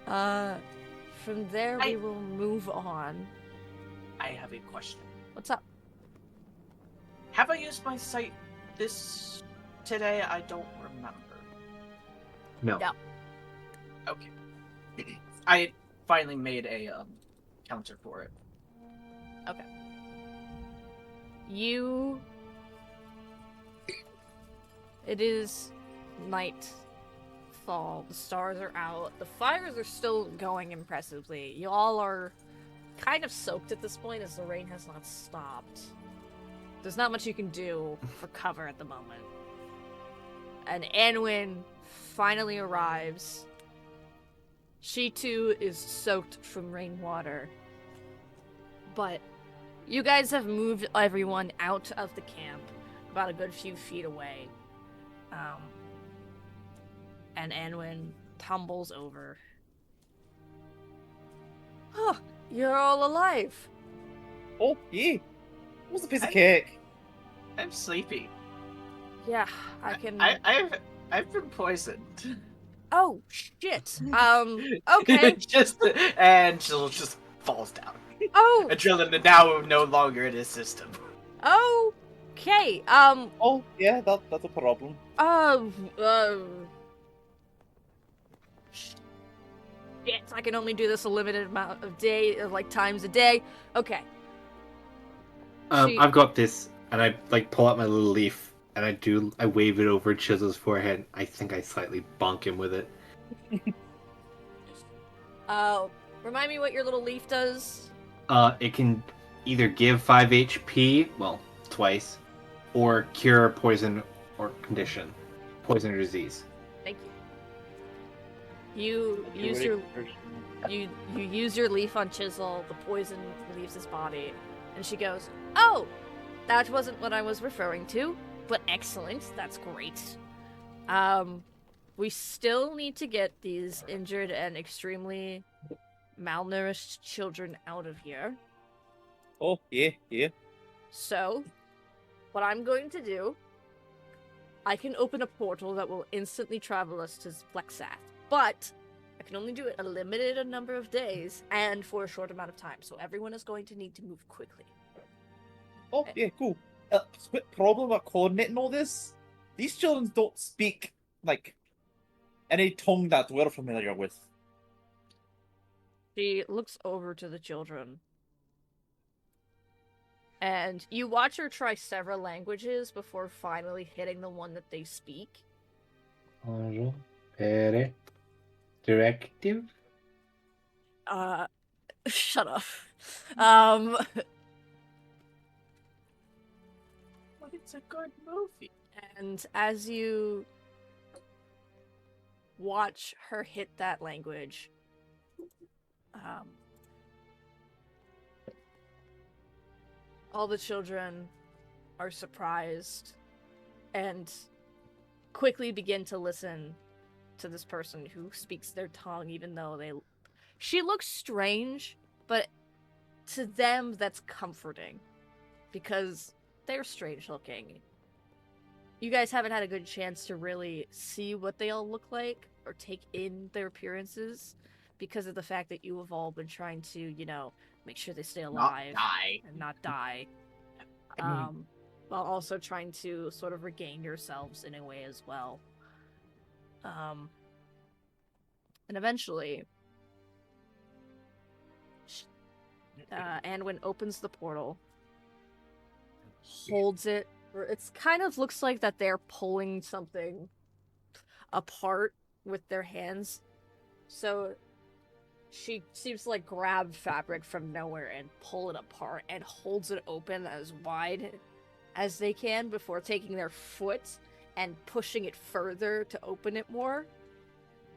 [SPEAKER 2] From there we will move on.
[SPEAKER 1] I have a question.
[SPEAKER 2] What's up?
[SPEAKER 1] Have I used my sight this today? I don't remember.
[SPEAKER 4] No.
[SPEAKER 2] No.
[SPEAKER 1] Okay. I finally made a counter for it.
[SPEAKER 2] Okay. You... It is nightfall. The stars are out. The fires are still going impressively. You all are kind of soaked at this point as the rain has not stopped. There's not much you can do for cover at the moment. And Anwin finally arrives. She too is soaked from rainwater. But you guys have moved everyone out of the camp about a good few feet away. And Anwin tumbles over. Oh, you're all alive.
[SPEAKER 3] Oh, yeah. What's a piece of cake?
[SPEAKER 1] I'm sleepy.
[SPEAKER 2] Yeah, I can...
[SPEAKER 1] I've been poisoned.
[SPEAKER 2] Oh, shit. Okay.
[SPEAKER 1] And she'll just falls down.
[SPEAKER 2] Oh.
[SPEAKER 1] Adrenaline now no longer in his system.
[SPEAKER 2] Okay.
[SPEAKER 3] Oh, yeah, that's a problem.
[SPEAKER 2] Shit, I can only do this a limited amount of times a day. Okay.
[SPEAKER 4] I've got this, and I pull out my little leaf, and I wave it over Chisel's forehead. I think I slightly bonk him with it.
[SPEAKER 2] Remind me what your little leaf does.
[SPEAKER 4] It can either give 5 HP, well, twice, or cure poison or condition, poison or disease.
[SPEAKER 2] Thank you. You use your leaf on Chisel. The poison leaves his body, and she goes, "Oh, that wasn't what I was referring to, but excellent. That's great. We still need to get these injured and extremely malnourished children out of here.
[SPEAKER 3] Oh, yeah.
[SPEAKER 2] So, what I'm going to do, I can open a portal that will instantly travel us to Flexath, but I can only do it a limited number of days and for a short amount of time, so everyone is going to need to move quickly.
[SPEAKER 3] Oh, yeah, cool. What problem about coordinating all this? These children don't speak, any tongue that we're familiar with.
[SPEAKER 2] She looks over to the children. And you watch her try several languages before finally hitting the one that they speak.
[SPEAKER 4] Directive?
[SPEAKER 2] Shut up.
[SPEAKER 1] But it's a good movie.
[SPEAKER 2] And as you watch her hit that language, All the children are surprised and quickly begin to listen to this person who speaks their tongue, even though she looks strange, but to them that's comforting because they're strange looking. You guys haven't had a good chance to really see what they all look like or take in their appearances because of the fact that you have all been trying to, make sure they stay alive and not die. While also trying to sort of regain yourselves in a way as well. And eventually, Anwin opens the portal, holds it. It's kind of looks like that they're pulling something apart with their hands. So she seems to like grab fabric from nowhere and pull it apart and holds it open as wide as they can before taking their foot and pushing it further to open it more,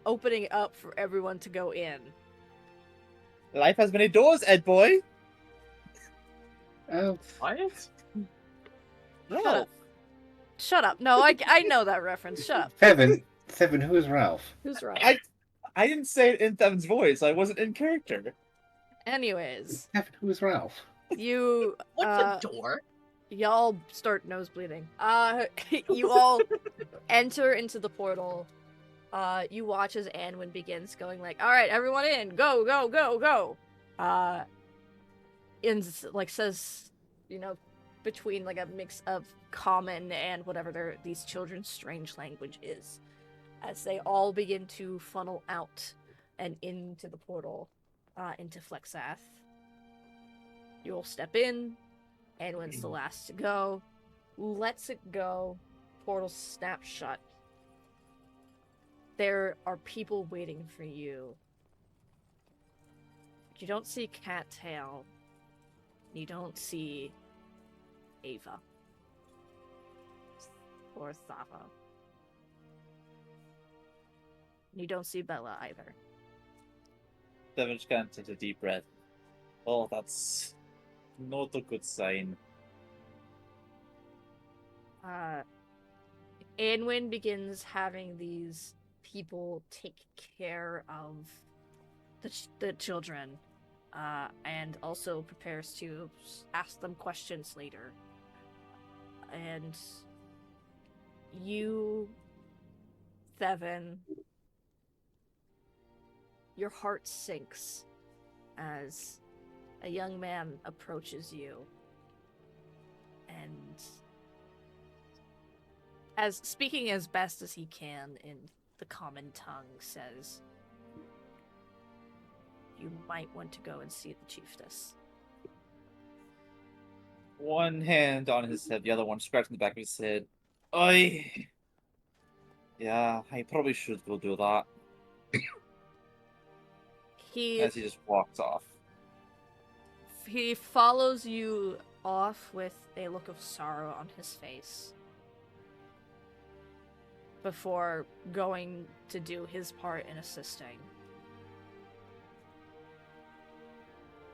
[SPEAKER 2] opening it up for everyone to go in.
[SPEAKER 3] Life has many doors, Ed boy.
[SPEAKER 4] Oh,
[SPEAKER 1] What?
[SPEAKER 3] Ralph.
[SPEAKER 2] Shut up. No, I know that reference. Shut up.
[SPEAKER 4] Seven. Who is Ralph?
[SPEAKER 2] Who's right?
[SPEAKER 3] I didn't say it in Thevin's voice. I wasn't in character.
[SPEAKER 2] Anyways,
[SPEAKER 4] Seven. Who is Ralph?
[SPEAKER 2] you
[SPEAKER 1] What's a door?
[SPEAKER 2] y'all start nosebleeding. You all enter into the portal. You watch as Anwin begins going like, "All right, everyone in, go, go, go, go." And like says, between like a mix of common and whatever these children's strange language is, as they all begin to funnel out and into the portal, into Flexath. You all step in. Anwin's the last to go. Lets it go. Portal snaps shut. There are people waiting for you. You don't see Cattail. You don't see Ava. Or Thava. You don't see Bella either.
[SPEAKER 3] Thevin just kind of took a deep breath. Oh, that's not a good sign.
[SPEAKER 2] Anwin begins having these people take care of the children, and also prepares to ask them questions later. And you, Thevin, your heart sinks as a young man approaches you and, as speaking as best as he can in the common tongue, says, "You might want to go and see the chiefess."
[SPEAKER 3] One hand on his head, the other one scratching the back of his head. Yeah, I probably should go do that. As he just walks off.
[SPEAKER 2] He follows you off with a look of sorrow on his face before going to do his part in assisting.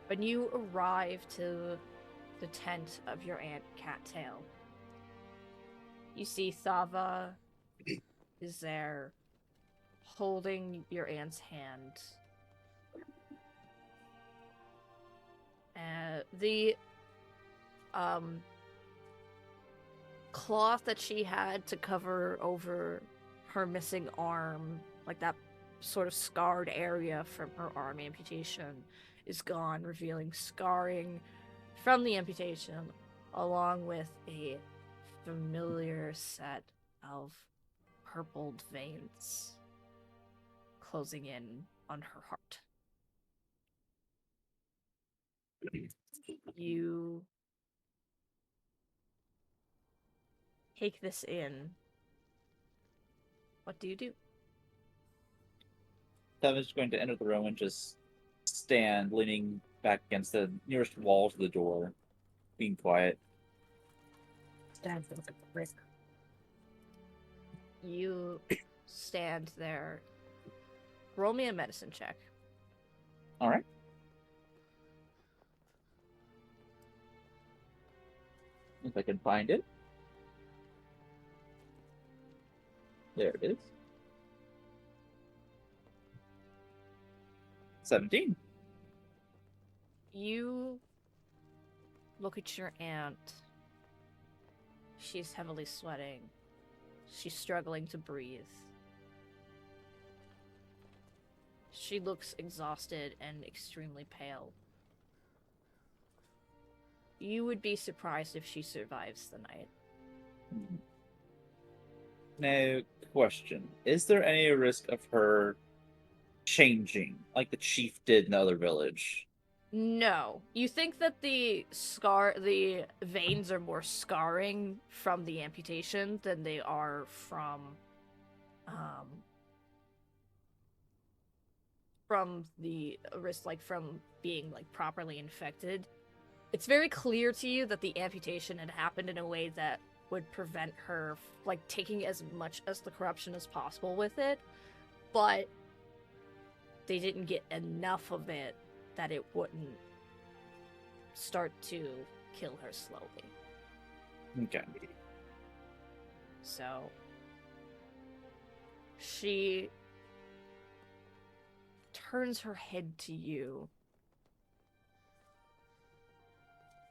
[SPEAKER 2] When you arrive to the tent of your Aunt Cattail, you see Thava is there holding your aunt's hand. The cloth that she had to cover over her missing arm, like that sort of scarred area from her arm amputation, is gone, revealing scarring from the amputation, along with a familiar set of purpled veins closing in on her heart. You take this in. What do you do?
[SPEAKER 3] Thevin's going to enter the room and just stand, leaning back against the nearest wall to the door, being quiet.
[SPEAKER 2] Stands like a brick. You stand there. Roll me a medicine check.
[SPEAKER 3] Alright. If I can find it. There it is. 17.
[SPEAKER 2] You look at your aunt. She's heavily sweating. She's struggling to breathe. She looks exhausted and extremely pale. You would be surprised if she survives the night.
[SPEAKER 3] Now, question. Is there any risk of her changing, like the chief did in the other village?
[SPEAKER 2] No. You think that the veins are more scarring from the amputation than they are from the wrist, like from being like properly infected. It's very clear to you that the amputation had happened in a way that would prevent her like taking as much as the corruption as possible with it, but they didn't get enough of it that it wouldn't start to kill her slowly.
[SPEAKER 3] Okay.
[SPEAKER 2] So she turns her head to you.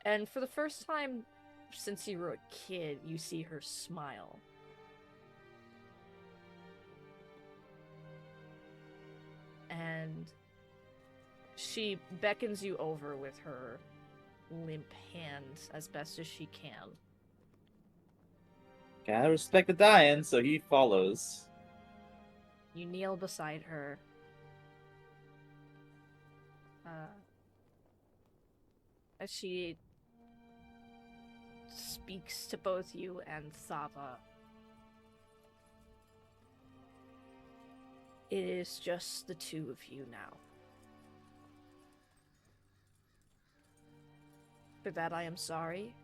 [SPEAKER 2] And for the first time since you were a kid, you see her smile. And she beckons you over with her limp hands as best as she can.
[SPEAKER 3] Gotta respect the dying, so he follows.
[SPEAKER 2] You kneel beside her. As she speaks to both you and Thava. It is just the two of you now. For that I am sorry,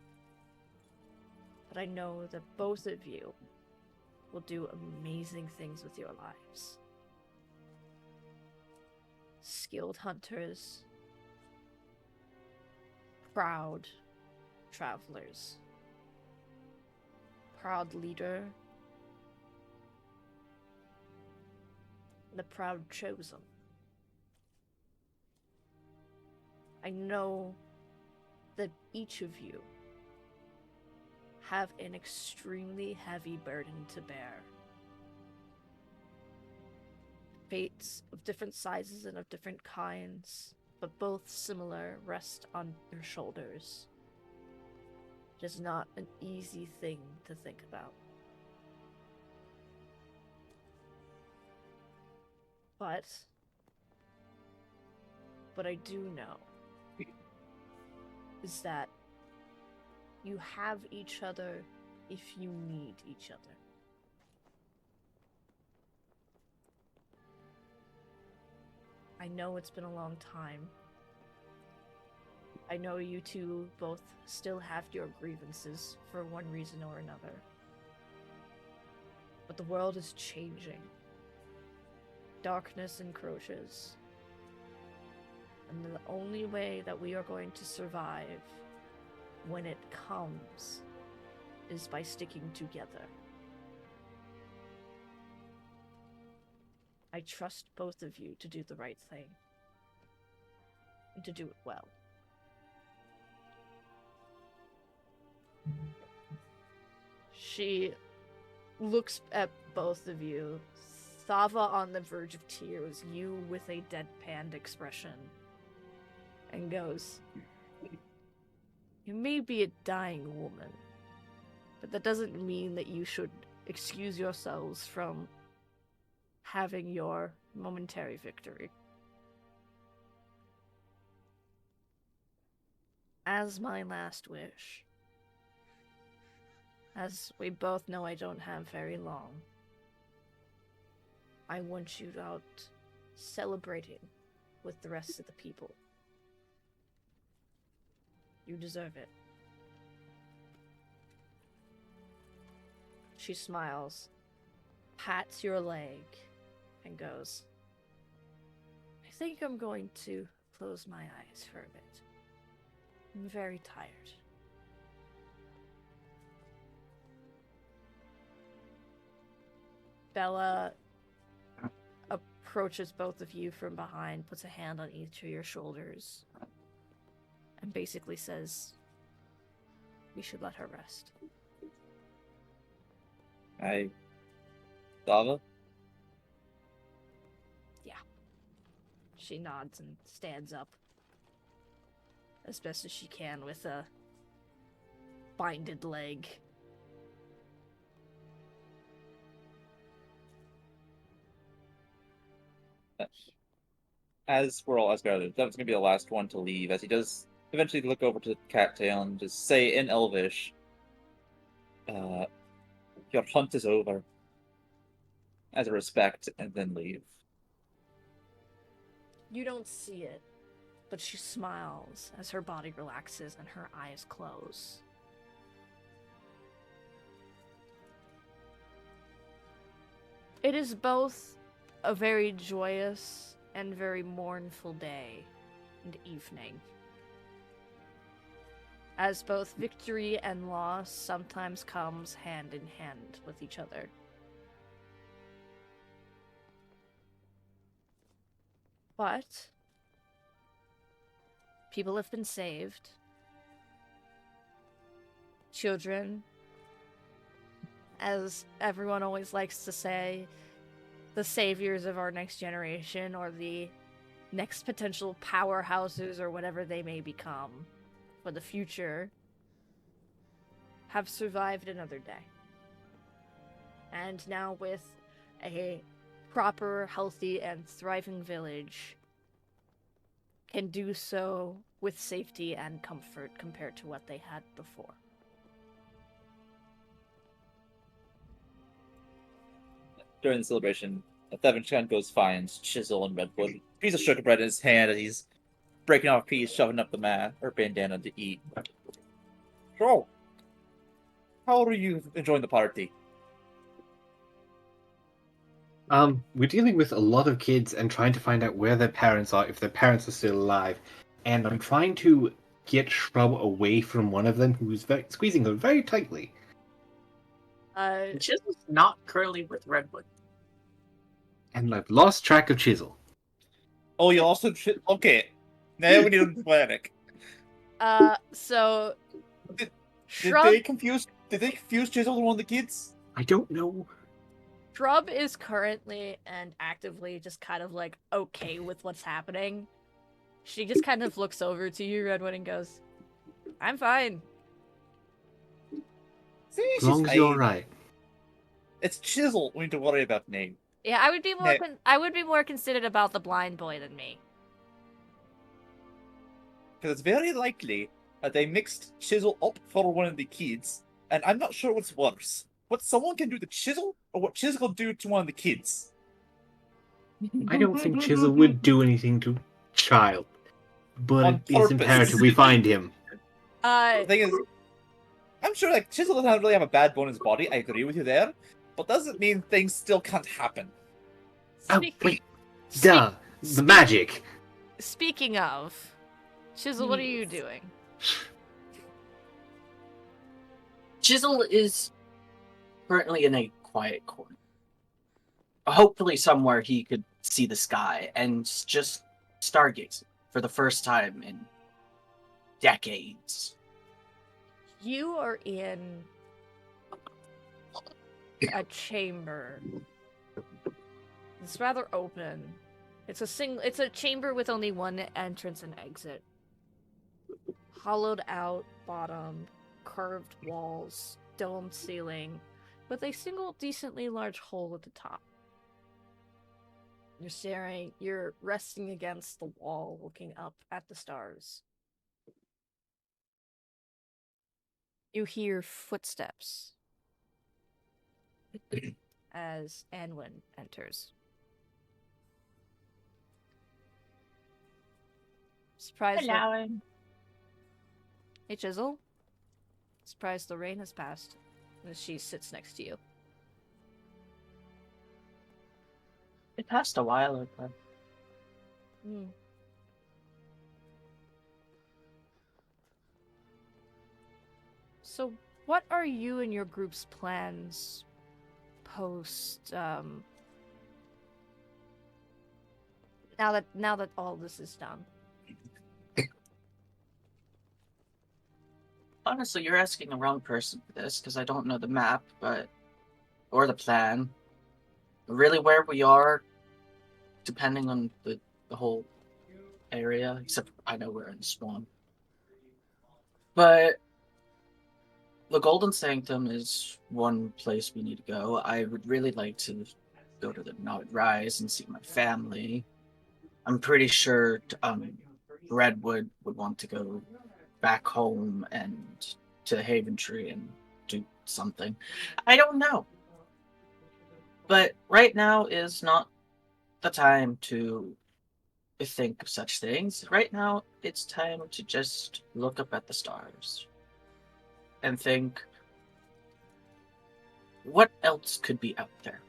[SPEAKER 2] but I know that both of you will do amazing things with your lives. Skilled hunters, proud travelers, proud leader, and a proud chosen. I know that each of you have an extremely heavy burden to bear. Fates of different sizes and of different kinds, but both similar, rest on your shoulders. It is not an easy thing to think about. But what I do know is that you have each other if you need each other. I know it's been a long time. I know you two both still have your grievances for one reason or another. But the world is changing. Darkness encroaches. And the only way that we are going to survive when it comes is by sticking together. I trust both of you to do the right thing. And to do it well. She looks at both of you, Thava on the verge of tears, you with a deadpanned expression, and goes, "You may be a dying woman, but that doesn't mean that you should excuse yourselves from having your momentary victory. As my last wish, as we both know I don't have very long, I want you out celebrating with the rest of the people. You deserve it." She smiles, pats your leg, and goes, "I think I'm going to close my eyes for a bit. I'm very tired." Bella approaches both of you from behind, puts a hand on each of your shoulders, and basically says, "We should let her rest."
[SPEAKER 3] Dava?
[SPEAKER 2] She nods and stands up as best as she can with a binded leg.
[SPEAKER 3] As we're all gathered, that was going to be the last one to leave, as he does eventually look over to Cattail and just say in Elvish, your hunt is over, as a respect, and then leave.
[SPEAKER 2] You don't see it, but she smiles as her body relaxes and her eyes close. It is both a very joyous and very mournful day and evening, as both victory and loss sometimes comes hand in hand with each other. But people have been saved. Children, as everyone always likes to say, the saviors of our next generation, or the next potential powerhouses, or whatever they may become for the future, have survived another day. And now with a proper, healthy, and thriving village, can do so with safety and comfort compared to what they had before.
[SPEAKER 3] During the celebration, Thevin Chan goes finds Chisel and Redwood. Piece of sugar bread in his hand as he's breaking off a piece, shoving up the mat or bandana to eat. So, how are you enjoying the party?
[SPEAKER 4] We're dealing with a lot of kids and trying to find out where their parents are, if their parents are still alive. And I'm trying to get Shrub away from one of them who's squeezing her very tightly.
[SPEAKER 1] Chisel's not currently with Redwood.
[SPEAKER 4] And I've lost track of Chisel.
[SPEAKER 3] Oh, you also... Okay. Now we need a panic.
[SPEAKER 2] So...
[SPEAKER 3] Did
[SPEAKER 2] Shrub...
[SPEAKER 3] they confuse Chisel with one of the kids?
[SPEAKER 4] I don't know.
[SPEAKER 2] Shrub is currently and actively just kind of like okay with what's happening. She just kind of looks over to you, Redwood, and goes, "I'm fine."
[SPEAKER 3] See,
[SPEAKER 4] As long as you're right.
[SPEAKER 3] It's Chisel we need to worry about name.
[SPEAKER 2] Yeah, I would be more
[SPEAKER 3] Now-
[SPEAKER 2] I would be more considerate about the blind boy than me.
[SPEAKER 3] Because it's very likely that they mixed Chisel up for one of the kids, and I'm not sure what's worse. What someone can do to Chisel, or what Chisel can do to one of the kids.
[SPEAKER 4] I don't think Chisel would do anything to child. But
[SPEAKER 3] On
[SPEAKER 4] it is
[SPEAKER 3] purpose.
[SPEAKER 4] imperative we find him.
[SPEAKER 3] The thing is, I'm sure like Chisel doesn't really have a bad bone in his body, I agree with you there, but doesn't mean things still can't happen.
[SPEAKER 4] Oh,
[SPEAKER 2] Speak-
[SPEAKER 4] wait.
[SPEAKER 2] speak-
[SPEAKER 4] Duh. The magic.
[SPEAKER 2] Speaking of, Chisel, what are you doing?
[SPEAKER 1] Chisel is currently in a quiet corner. Hopefully somewhere he could see the sky and just stargaze for the first time in decades.
[SPEAKER 2] You are in a chamber. It's rather open. It's a chamber with only one entrance and exit. Hollowed out bottom, curved walls, domed ceiling, with a single decently large hole at the top. You're resting against the wall, looking up at the stars. You hear footsteps as Anwin enters. Surprised
[SPEAKER 5] Hello.
[SPEAKER 2] Hey, Chisel. Surprised the rain has passed as she sits next to you.
[SPEAKER 1] It passed a while ago.
[SPEAKER 2] Hmm. So, what are you and your group's plans post now that all this is done?
[SPEAKER 1] Honestly, you're asking the wrong person for this because I don't know the map, or the plan. Really, where we are, depending on the whole area, except I know we're in the swamp. But the Golden Sanctum is one place we need to go. I would really like to go to the Nod Rise and see my family. I'm pretty sure Redwood would want to go back home and to Haven Tree and do something. I don't know. But right now is not the time to think of such things. Right now, it's time to just look up at the stars and think, what else could be out there?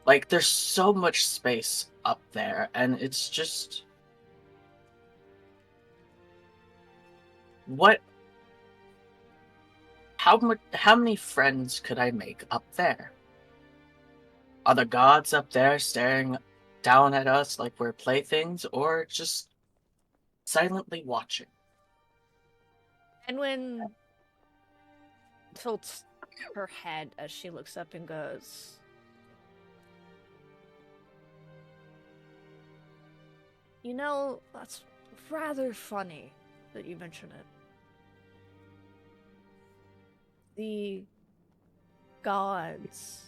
[SPEAKER 1] Like, there's so much space up there, and it's just... What... How many friends could I make up there? Are the gods up there staring down at us like we're playthings, or just silently watching?
[SPEAKER 2] Edwin tilts her head as she looks up and goes, "You know, that's rather funny that you mention it. The gods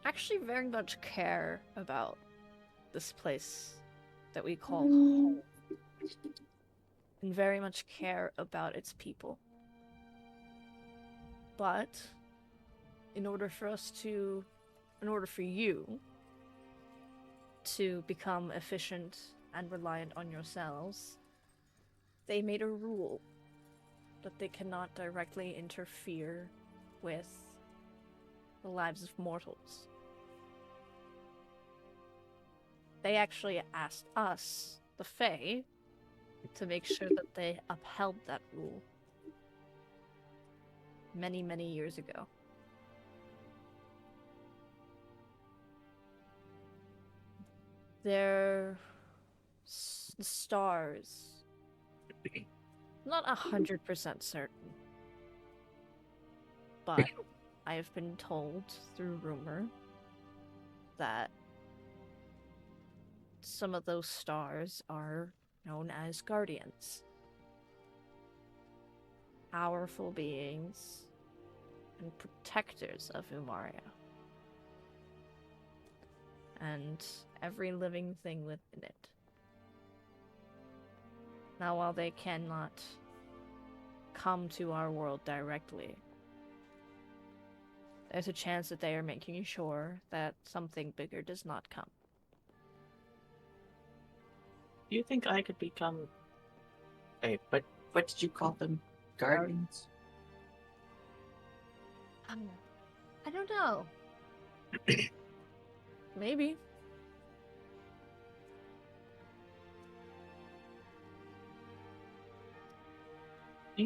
[SPEAKER 2] actually very much care about this place that we call home, and very much care about its people. But in order for you to become efficient and reliant on yourselves, they made a rule that they cannot directly interfere with the lives of mortals. They actually asked us, the Fae, to make sure that they upheld that rule many, many years ago. They're the stars. Not 100% certain. But I have been told through rumor that some of those stars are known as guardians. Powerful beings and protectors of Umaria. And every living thing within it. Now, while they cannot come to our world directly, there's a chance that they are making sure that something bigger does not come.
[SPEAKER 1] Do you think I could become what did you call them? Guardians?
[SPEAKER 2] I don't know. Maybe.
[SPEAKER 1] Do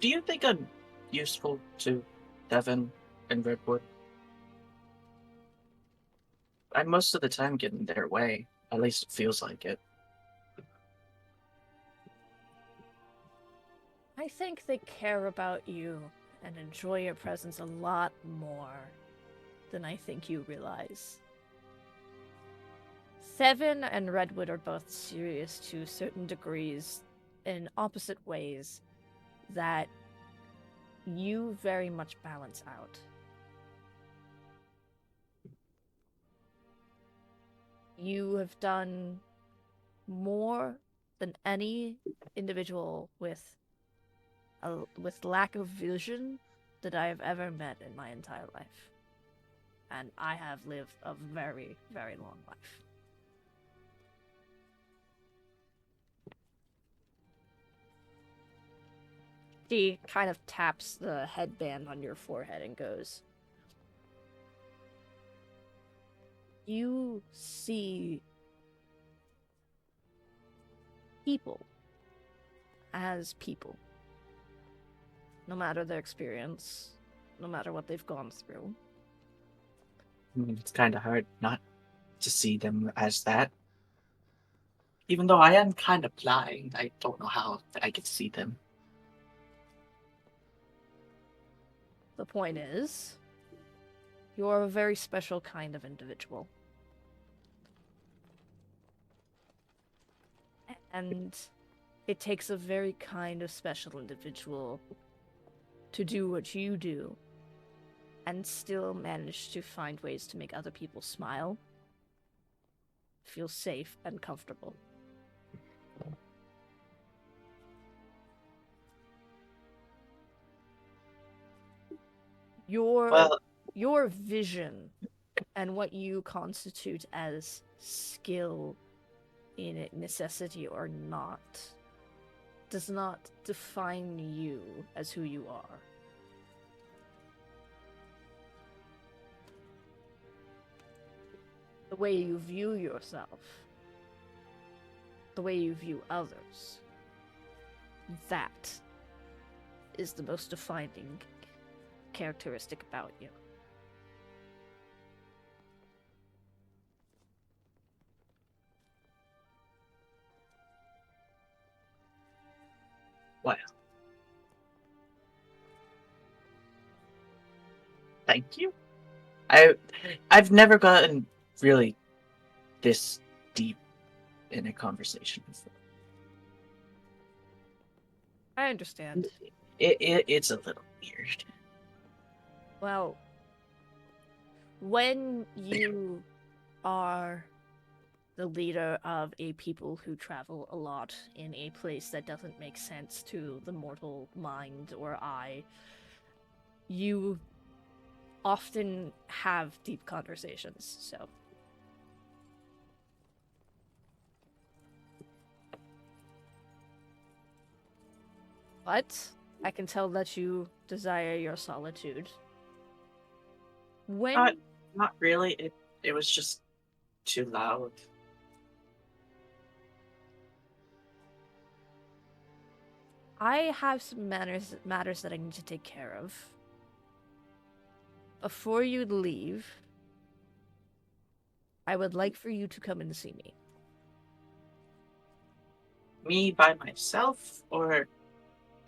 [SPEAKER 1] you think I'm useful to Devin and Redwood? I most of the time get in their way. At least it feels like it.
[SPEAKER 2] I think they care about you and enjoy your presence a lot more than I think you realize. Seven and Redwood are both serious to certain degrees in opposite ways that you very much balance out. You have done more than any individual with lack of vision that I have ever met in my entire life. And I have lived a very, very long life. She kind of taps the headband on your forehead and goes, "You see people as people. No matter their experience, no matter what they've gone through.
[SPEAKER 1] It's kind of hard not to see them as that. Even though I am kind of blind, I don't know how I could see them.
[SPEAKER 2] The point is, you're a very special kind of individual. And it takes a very kind of special individual to do what you do and still manage to find ways to make other people smile, feel safe and comfortable. Your vision and what you constitute as skill in it, necessity or not, does not define you as who you are. The way you view yourself, the way you view others, that is the most defining characteristic about you.
[SPEAKER 1] Well, thank you. I've never gotten really this deep in a conversation before.
[SPEAKER 2] I understand.
[SPEAKER 1] It's a little weird.
[SPEAKER 2] Well, when you are the leader of a people who travel a lot in a place that doesn't make sense to the mortal mind or eye, you often have deep conversations, so. But I can tell that you desire your solitude. When
[SPEAKER 1] Not really. It was just too loud.
[SPEAKER 2] I have some matters that I need to take care of. Before you leave, I would like for you to come and see me.
[SPEAKER 1] Me by myself or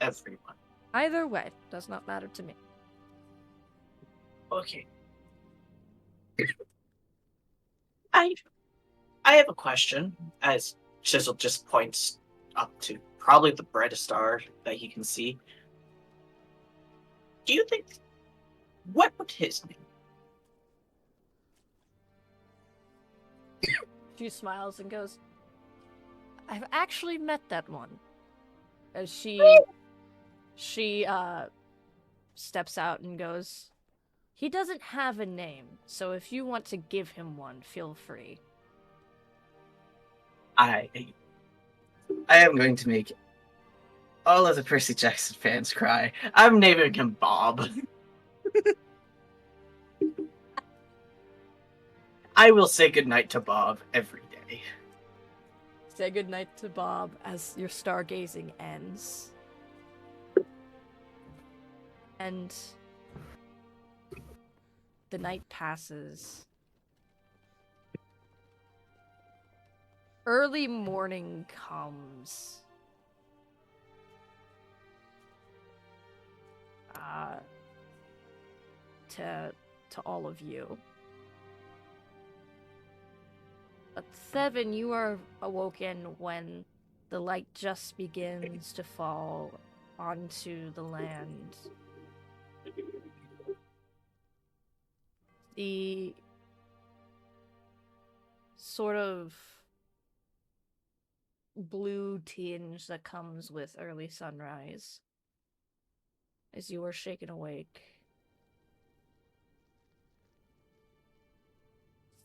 [SPEAKER 1] everyone?
[SPEAKER 2] Either way, does not matter to me.
[SPEAKER 1] Okay. I have a question, as Chisel just points up to probably the brightest star that he can see. Do you think... What would his name?
[SPEAKER 2] She smiles and goes, I've actually met that one. As she steps out and goes, he doesn't have a name, so if you want to give him one, feel free.
[SPEAKER 1] I am going to make all of the Percy Jackson fans cry. I'm naming him Bob. I will say goodnight to Bob every day.
[SPEAKER 2] Say goodnight to Bob as your stargazing ends. And the night passes. Early morning comes. To all of you. But Seven, you are awoken when the light just begins to fall onto the land. The sort of blue tinge that comes with early sunrise as you are shaken awake.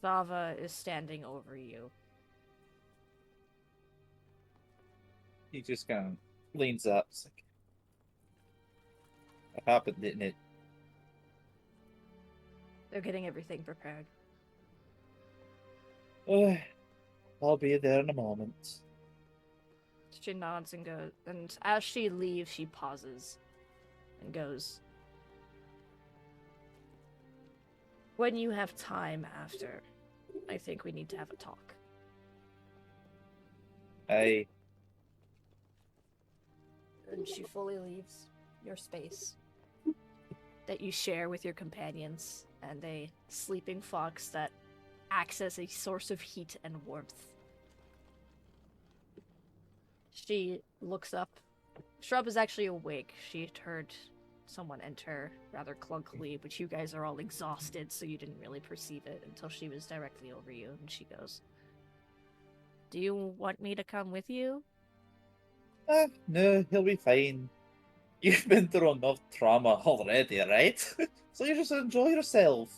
[SPEAKER 2] Thava is standing over you.
[SPEAKER 3] He just kind of leans up. It's like, that happened, didn't it?
[SPEAKER 2] They're getting everything prepared.
[SPEAKER 3] I'll be there in a moment.
[SPEAKER 2] She nods and goes, and as she leaves, she pauses and goes, When you have time after, I think we need to have a talk.
[SPEAKER 3] I
[SPEAKER 2] And she fully leaves your space that you share with your companions and a sleeping fox that acts as a source of heat and warmth. She looks up. Shrub is actually awake. She heard someone enter rather clunkily, but you guys are all exhausted, so you didn't really perceive it until she was directly over you, and she goes, "Do you want me to come with you?"
[SPEAKER 3] no, he'll be fine. You've been through enough trauma already, right? So you just enjoy yourself.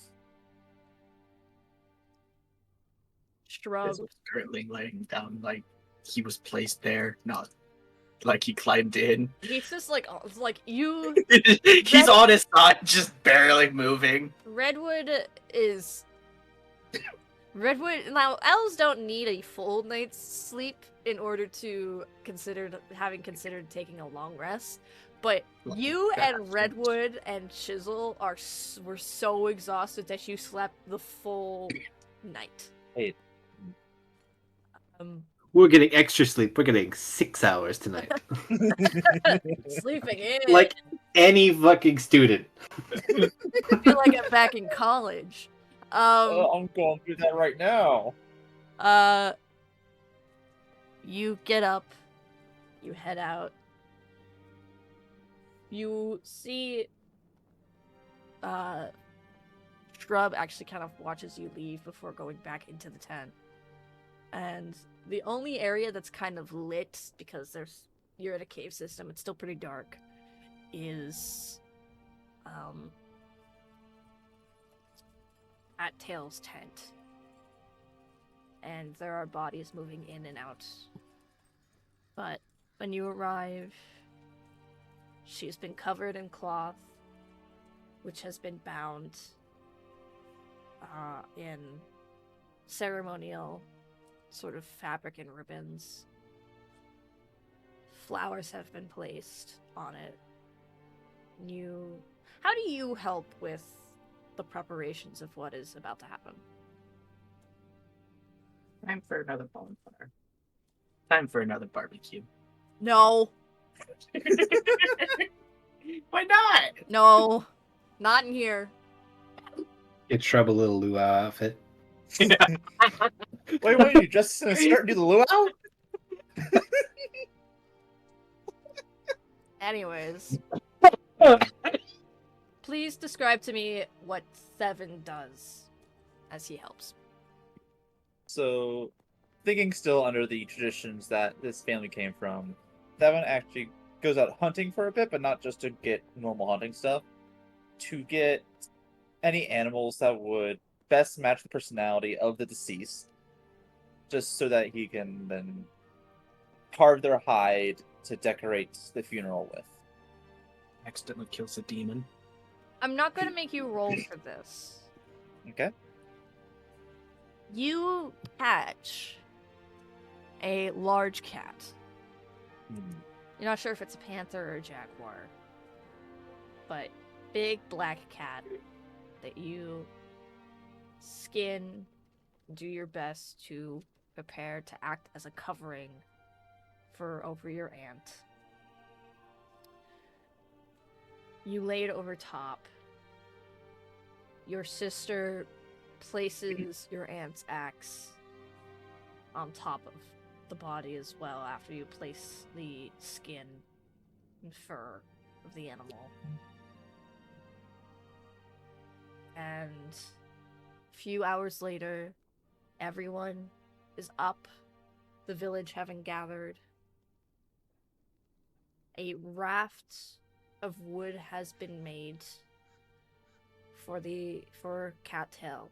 [SPEAKER 2] Shrub.
[SPEAKER 1] Is currently laying down like he was placed there, not like he climbed in.
[SPEAKER 2] He's just like you.
[SPEAKER 1] He's on his side, just barely moving.
[SPEAKER 2] Redwood is. Redwood. Now, elves don't need a full night's sleep in order to having considered taking a long rest. But you and Redwood and Chisel were so exhausted that you slept the full night.
[SPEAKER 3] Hey.
[SPEAKER 4] We're getting extra sleep. We're getting 6 hours tonight.
[SPEAKER 2] Sleeping in.
[SPEAKER 4] Like any fucking student.
[SPEAKER 2] I feel like I'm back in college.
[SPEAKER 3] I'm going through that right now.
[SPEAKER 2] You get up, you head out. You see, Shrub actually kind of watches you leave before going back into the tent. And the only area that's kind of lit, because you're in a cave system, it's still pretty dark, is, at Tail's tent. And there are bodies moving in and out. But when you arrive, she's been covered in cloth, which has been bound in ceremonial sort of fabric and ribbons. Flowers have been placed on it. How do you help with the preparations of what is about to happen?
[SPEAKER 1] Time for another bonfire. Time for another barbecue.
[SPEAKER 2] No.
[SPEAKER 1] Why not?
[SPEAKER 2] No. Not in here.
[SPEAKER 4] Get Shrub a little luau outfit.
[SPEAKER 3] Wait, you just gonna start to do the luau?
[SPEAKER 2] Anyways. Please describe to me what Seven does as he helps.
[SPEAKER 3] So, thinking still under the traditions that this family came from, that one actually goes out hunting for a bit, but not just to get normal hunting stuff. To get any animals that would best match the personality of the deceased, just so that he can then carve their hide to decorate the funeral with.
[SPEAKER 1] Accidentally kills a demon.
[SPEAKER 2] I'm not going to make you roll for this.
[SPEAKER 3] Okay.
[SPEAKER 2] You catch a large cat. You're not sure if it's a panther or a jaguar, but big black cat that you skin, do your best to prepare to act as a covering over your aunt. You lay it over top. Your sister places your aunt's axe on top of the body as well after you place the skin and fur of the animal. And a few hours later, everyone is up, the village having gathered. A raft of wood has been made for Cattail.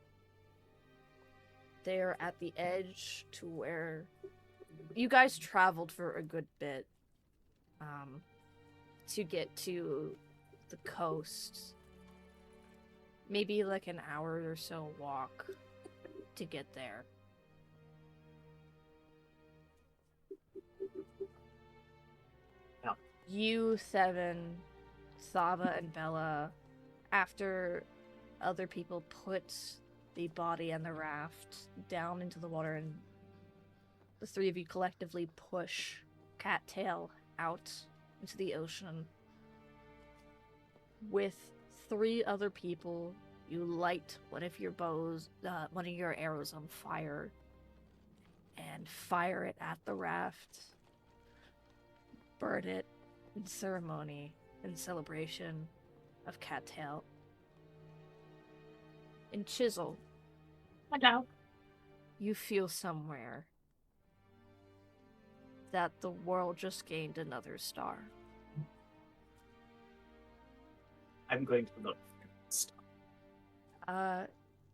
[SPEAKER 2] They're at the edge to where you guys traveled for a good bit to get to the coast. Maybe like an hour or so walk to get there. You, Seven, Sava, and Bella, after other people put the body and the raft down into the water, and the three of you collectively push Cattail out into the ocean. With three other people, you light one of your arrows on fire and fire it at the raft. Burn it in ceremony, in celebration of Cattail. In Chisel,
[SPEAKER 1] Hello.
[SPEAKER 2] you feel somewhere that the world just gained another star.
[SPEAKER 1] I'm going to look for this.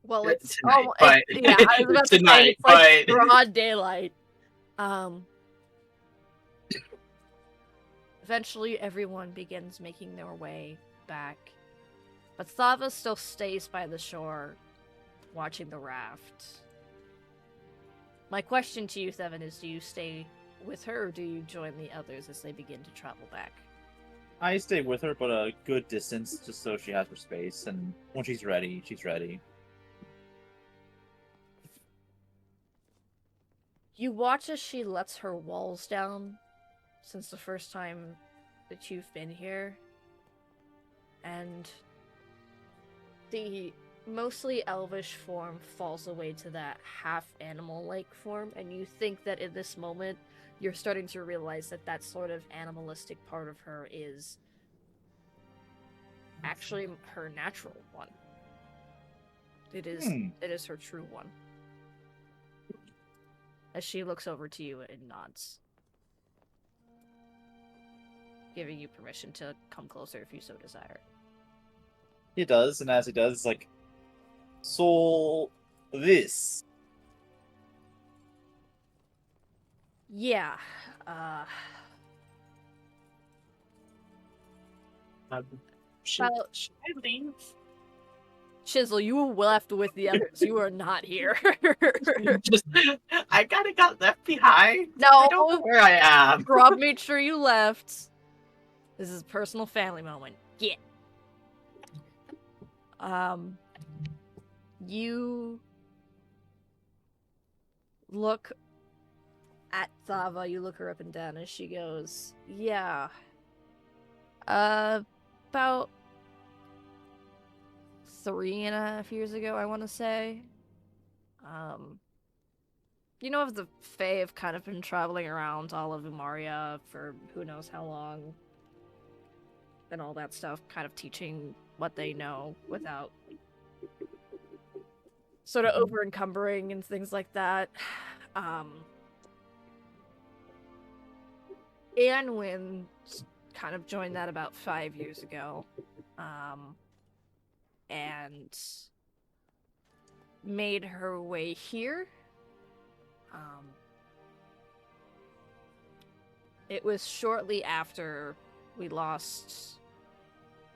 [SPEAKER 2] Well, it's
[SPEAKER 1] Tonight, but
[SPEAKER 2] yeah, I was about to say
[SPEAKER 1] tonight,
[SPEAKER 2] it's like
[SPEAKER 1] but
[SPEAKER 2] broad daylight. Eventually, everyone begins making their way back, but Thava still stays by the shore, watching the raft. My question to you, Thevan, is: do you stay with her, or do you join the others as they begin to travel back?
[SPEAKER 3] I stay with her, but a good distance, just so she has her space, and when she's ready, she's ready.
[SPEAKER 2] You watch as she lets her walls down since the first time that you've been here, and the mostly elvish form falls away to that half animal-like form, and you think that in this moment you're starting to realize that that sort of animalistic part of her is actually her natural one. It is her true one. As she looks over to you and nods, giving you permission to come closer if you so desire.
[SPEAKER 3] He does, and as he does, it's like, so this.
[SPEAKER 2] Yeah,
[SPEAKER 1] should
[SPEAKER 2] Well-
[SPEAKER 1] I leave?
[SPEAKER 2] Chisel, you were left with the others. You are not here.
[SPEAKER 1] Just, I kind of got left behind.
[SPEAKER 2] No.
[SPEAKER 1] I don't know where I am.
[SPEAKER 2] Rob made sure you left. This is a personal family moment. Yeah. You look at Thava, you look her up and down as she goes, yeah. About 3.5 years ago, I want to say. You know, if the Fae have kind of been traveling around all of Umaria for who knows how long, and all that stuff, kind of teaching what they know without sort of over-encumbering and things like that. Anwin kind of joined that about 5 years ago. And made her way here. It was shortly after we lost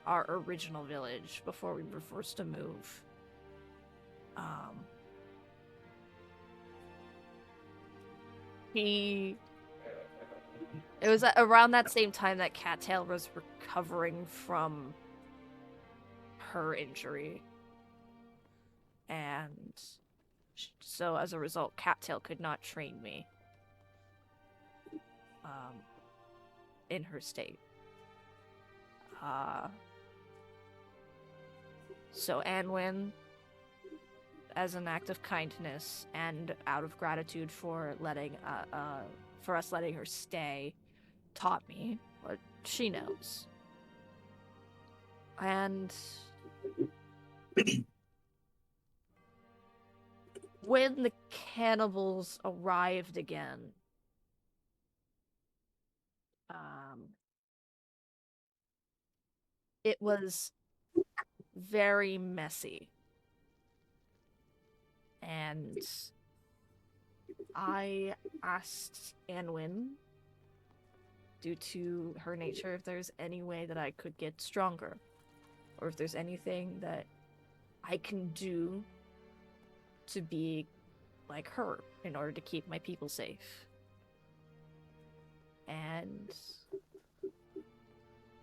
[SPEAKER 2] our original village, before we were forced to move. It was around that same time that Cattail was recovering from her injury. And so as a result, Cattail could not train me in her state. So Anwin, as an act of kindness and out of gratitude for us letting her stay, taught me what she knows. And when the cannibals arrived again, it was very messy. And I asked Anwin, due to her nature, if there's any way that I could get stronger, or if there's anything that I can do to be like her in order to keep my people safe. And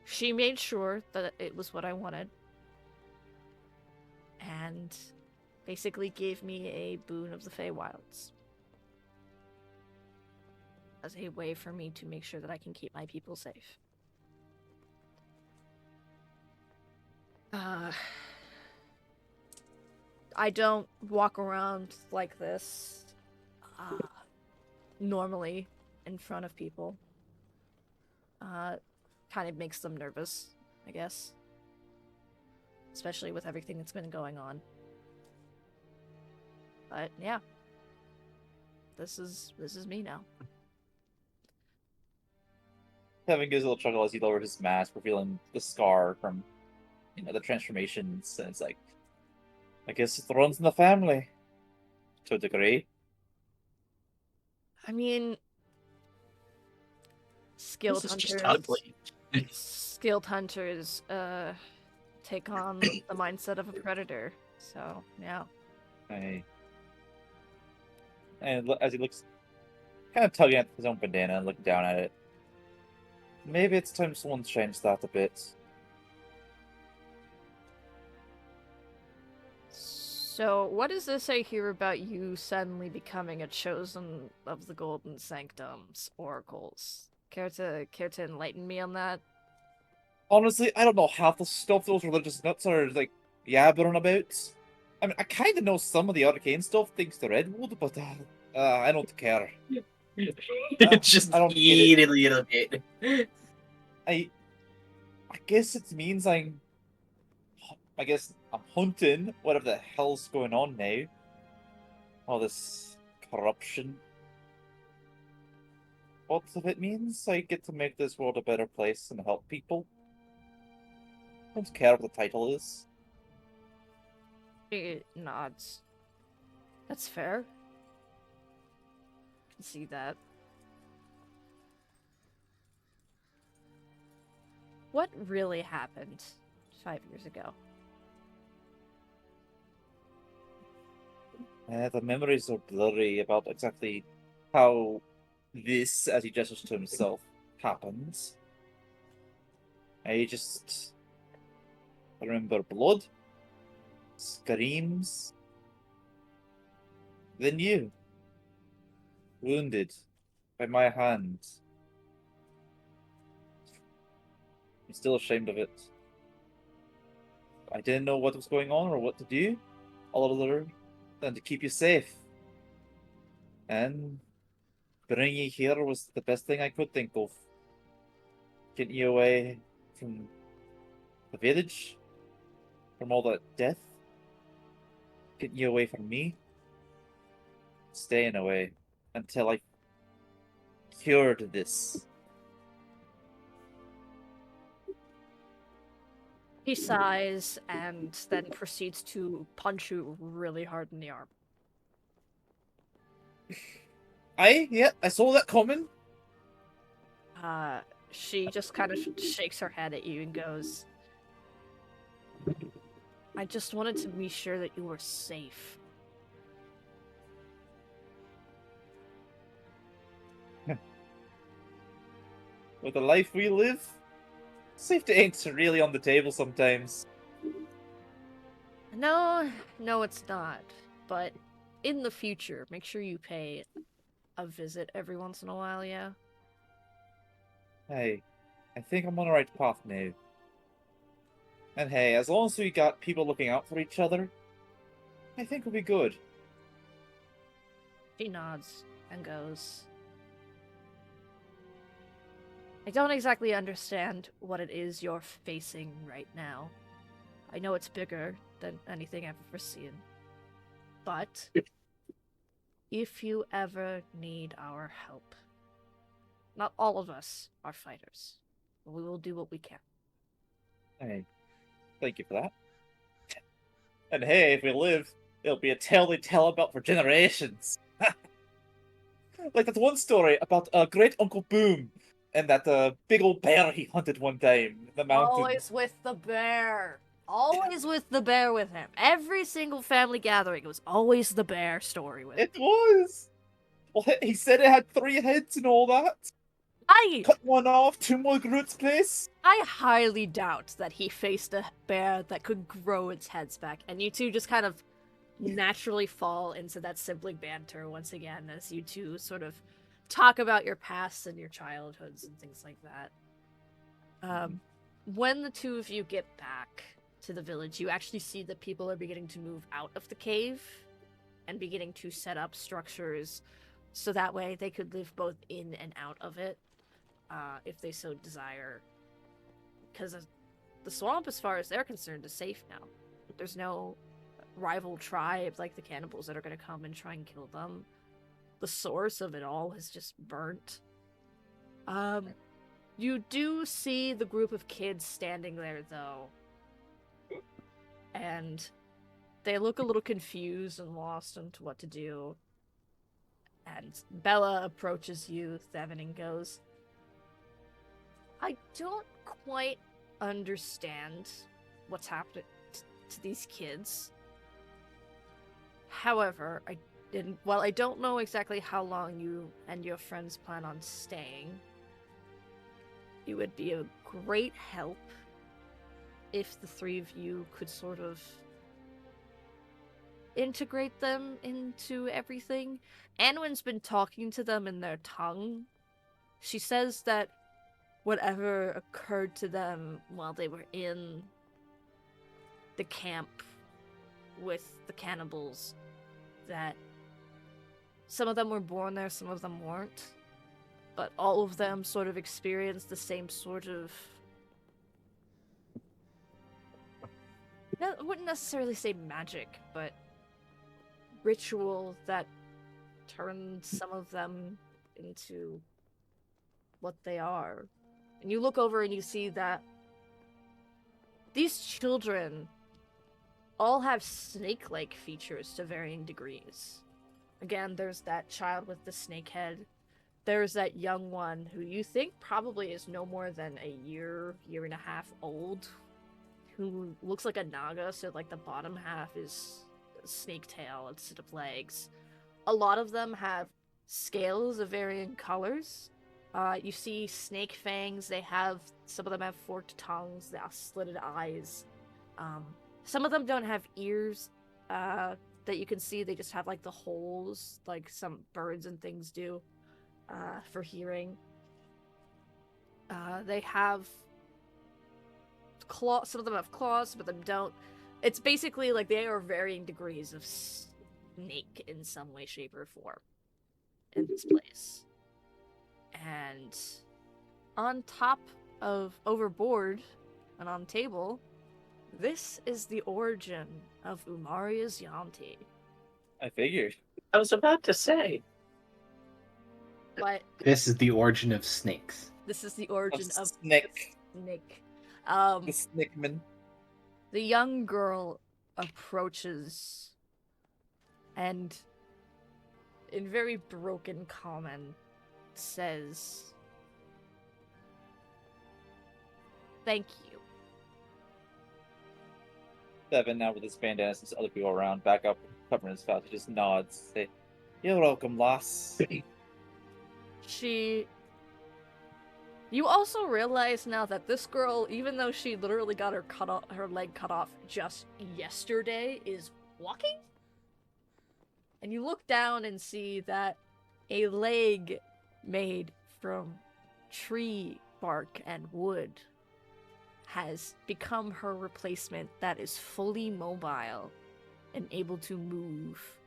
[SPEAKER 2] she made sure that it was what I wanted. and basically gave me a boon of the Feywilds as a way for me to make sure that I can keep my people safe. I don't walk around like this normally in front of people. Kind of makes them nervous, I guess. Especially with everything that's been going on. But yeah. This is me now.
[SPEAKER 3] Kevin gives a little chuckle as he lowers his mask, revealing the scar from, the transformations. And it's like, I guess it runs in the family, to a degree.
[SPEAKER 2] I mean, skilled
[SPEAKER 1] This is just
[SPEAKER 2] hunters.
[SPEAKER 1] ugly.
[SPEAKER 2] Skilled hunters take on the mindset of a predator. So yeah.
[SPEAKER 3] And as he looks, kind of tugging at his own bandana and looking down at it, maybe it's time someone changed that a bit.
[SPEAKER 2] So, what does this say here about you suddenly becoming a chosen of the Golden Sanctum's oracles? Care to enlighten me on that?
[SPEAKER 3] Honestly, I don't know half the stuff those religious nuts are, like, yabbering about. I mean, I kind of know some of the arcane stuff thanks to Redwood, but I don't care.
[SPEAKER 1] Just
[SPEAKER 3] I don't get it.
[SPEAKER 1] a little bit.
[SPEAKER 3] I guess it means I'm hunting whatever the hell's going on now. All this corruption. What if it means I get to make this world a better place and help people? I don't care what the title is.
[SPEAKER 2] It nods. That's fair. I can see that. What really happened 5 years ago?
[SPEAKER 3] The memories are blurry about exactly how this, as he gestures to himself, happens. I just remember blood, screams, then you, wounded by my hand. I'm still ashamed of it. I didn't know what was going on or what to do, other than to keep you safe. And bringing you here was the best thing I could think of. Getting you away from the village, from all that death, getting you away from me, staying away until I cured this.
[SPEAKER 2] He sighs and then proceeds to punch you really hard in the arm.
[SPEAKER 3] Yeah, I saw that coming.
[SPEAKER 2] She just kind of shakes her head at you and goes, I just wanted to be sure that you were safe.
[SPEAKER 3] With the life we live, safety ain't really on the table sometimes.
[SPEAKER 2] No, it's not. But in the future, make sure you pay a visit every once in a while, yeah?
[SPEAKER 3] Hey, I think I'm on the right path now. And hey, as long as we got people looking out for each other, I think we'll be good.
[SPEAKER 2] She nods and goes, I don't exactly understand what it is you're facing right now. I know it's bigger than anything I've ever seen. But if you ever need our help, not all of us are fighters, but we will do what we can.
[SPEAKER 3] Hey, thank you for that. And hey, if we live, it'll be a tale they tell about for generations. Like that one story about great Uncle Boom and that big old bear he hunted one time in the mountains.
[SPEAKER 2] Always with the bear. Always with the bear with him. Every single family gathering, it was always the bear story with him.
[SPEAKER 3] It was. Well, he said it had 3 heads and all that. Cut one off, 2 more Groots, please.
[SPEAKER 2] I highly doubt that he faced a bear that could grow its heads back, and you two just kind of naturally fall into that sibling banter once again as you two sort of talk about your pasts and your childhoods and things like that. When the two of you get back to the village, you actually see that people are beginning to move out of the cave and beginning to set up structures so that way they could live both in and out of it, if they so desire. Because the swamp, as far as they're concerned, is safe now. There's no rival tribes like the cannibals that are going to come and try and kill them. The source of it all has just burnt. You do see the group of kids standing there, though. And they look a little confused and lost into what to do. And Bella approaches you, Thevin, and goes, I don't quite understand what's happening to these kids. However, while I don't know exactly how long you and your friends plan on staying, it would be a great help if the three of you could sort of integrate them into everything. Anwen's been talking to them in their tongue. She says that whatever occurred to them while they were in the camp with the cannibals, that some of them were born there, some of them weren't, but all of them sort of experienced the same sort of, I wouldn't necessarily say magic, but ritual that turned some of them into what they are. And you look over and you see that these children all have snake-like features to varying degrees. Again, there's that child with the snake head. There's that young one who you think probably is no more than a year and a half old, who looks like a naga, so like the bottom half is a snake tail instead of legs. A lot of them have scales of varying colors. You see snake fangs. Some of them have forked tongues. They have slitted eyes. Some of them don't have ears that you can see. They just have like the holes, like some birds and things do, for hearing. They have claws. Some of them have claws, some of them don't. It's basically like they are varying degrees of snake in some way, shape, or form in this place. And on top of overboard and on table, this is the origin of Umaria's Yanti.
[SPEAKER 3] I figured.
[SPEAKER 1] I was about to say.
[SPEAKER 2] But
[SPEAKER 4] This is the origin of snakes.
[SPEAKER 2] this is the origin of
[SPEAKER 3] Snake.
[SPEAKER 2] Snake.
[SPEAKER 3] The Snakeman.
[SPEAKER 2] The young girl approaches and, in very broken common, says, "Thank you."
[SPEAKER 3] Devin, now with his bandana, since other people around, back up, covering his face, he just nods. Say, "You're welcome, lass."
[SPEAKER 2] You also realize now that this girl, even though she literally got her leg cut off just yesterday, is walking? And you look down and see that a leg made from tree bark and wood has become her replacement that is fully mobile and able to move.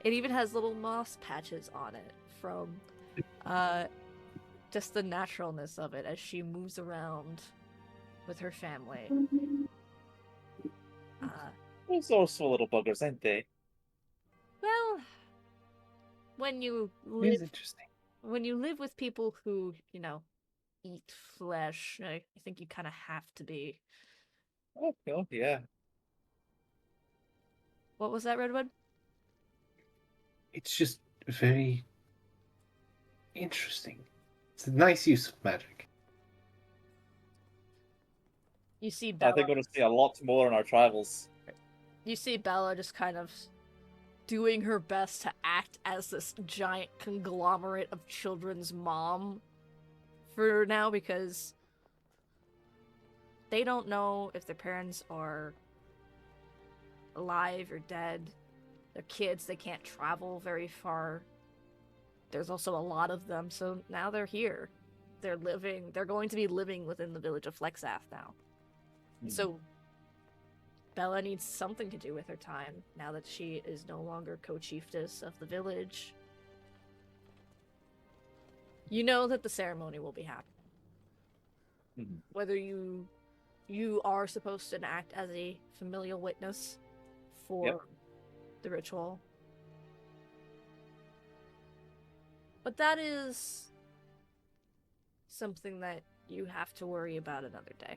[SPEAKER 2] It even has little moss patches on it from just the naturalness of it as she moves around with her family.
[SPEAKER 3] Those also little buggers, ain't they?
[SPEAKER 2] Well, when you
[SPEAKER 4] It is
[SPEAKER 2] live
[SPEAKER 4] interesting.
[SPEAKER 2] with people who, eat flesh, I think you kind of have to be.
[SPEAKER 3] Oh, yeah.
[SPEAKER 2] What was that, Redwood?
[SPEAKER 4] It's just very interesting. It's a nice use of magic.
[SPEAKER 2] You see
[SPEAKER 3] I
[SPEAKER 2] Bella.
[SPEAKER 3] think we're going to see a lot more in our travels.
[SPEAKER 2] You see Bella just kind of doing her best to act as this giant conglomerate of children's mom for now because they don't know if their parents are alive or dead. They're kids, they can't travel very far. There's also a lot of them, so now they're here. They're going to be living within the village of Flexath now. So Bella needs something to do with her time now that she is no longer co-chieftess of the village. You know that the ceremony will be happening. Whether you are supposed to act as a familial witness for the ritual. But that is something that you have to worry about another day.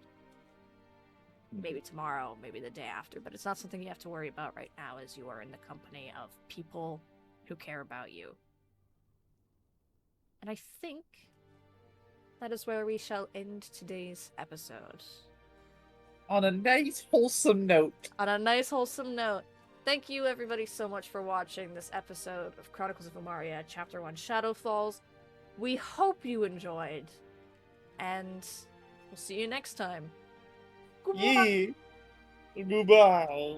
[SPEAKER 2] Maybe tomorrow, maybe the day after, but it's not something you have to worry about right now as you are in the company of people who care about you. And I think that is where we shall end today's episode.
[SPEAKER 3] On a nice, wholesome note.
[SPEAKER 2] On a nice, wholesome note. Thank you, everybody, so much for watching this episode of Chronicles of Umaria, Chapter 1, Shadow Falls. We hope you enjoyed, and we'll see you next time. Goodbye.
[SPEAKER 3] Goodbye.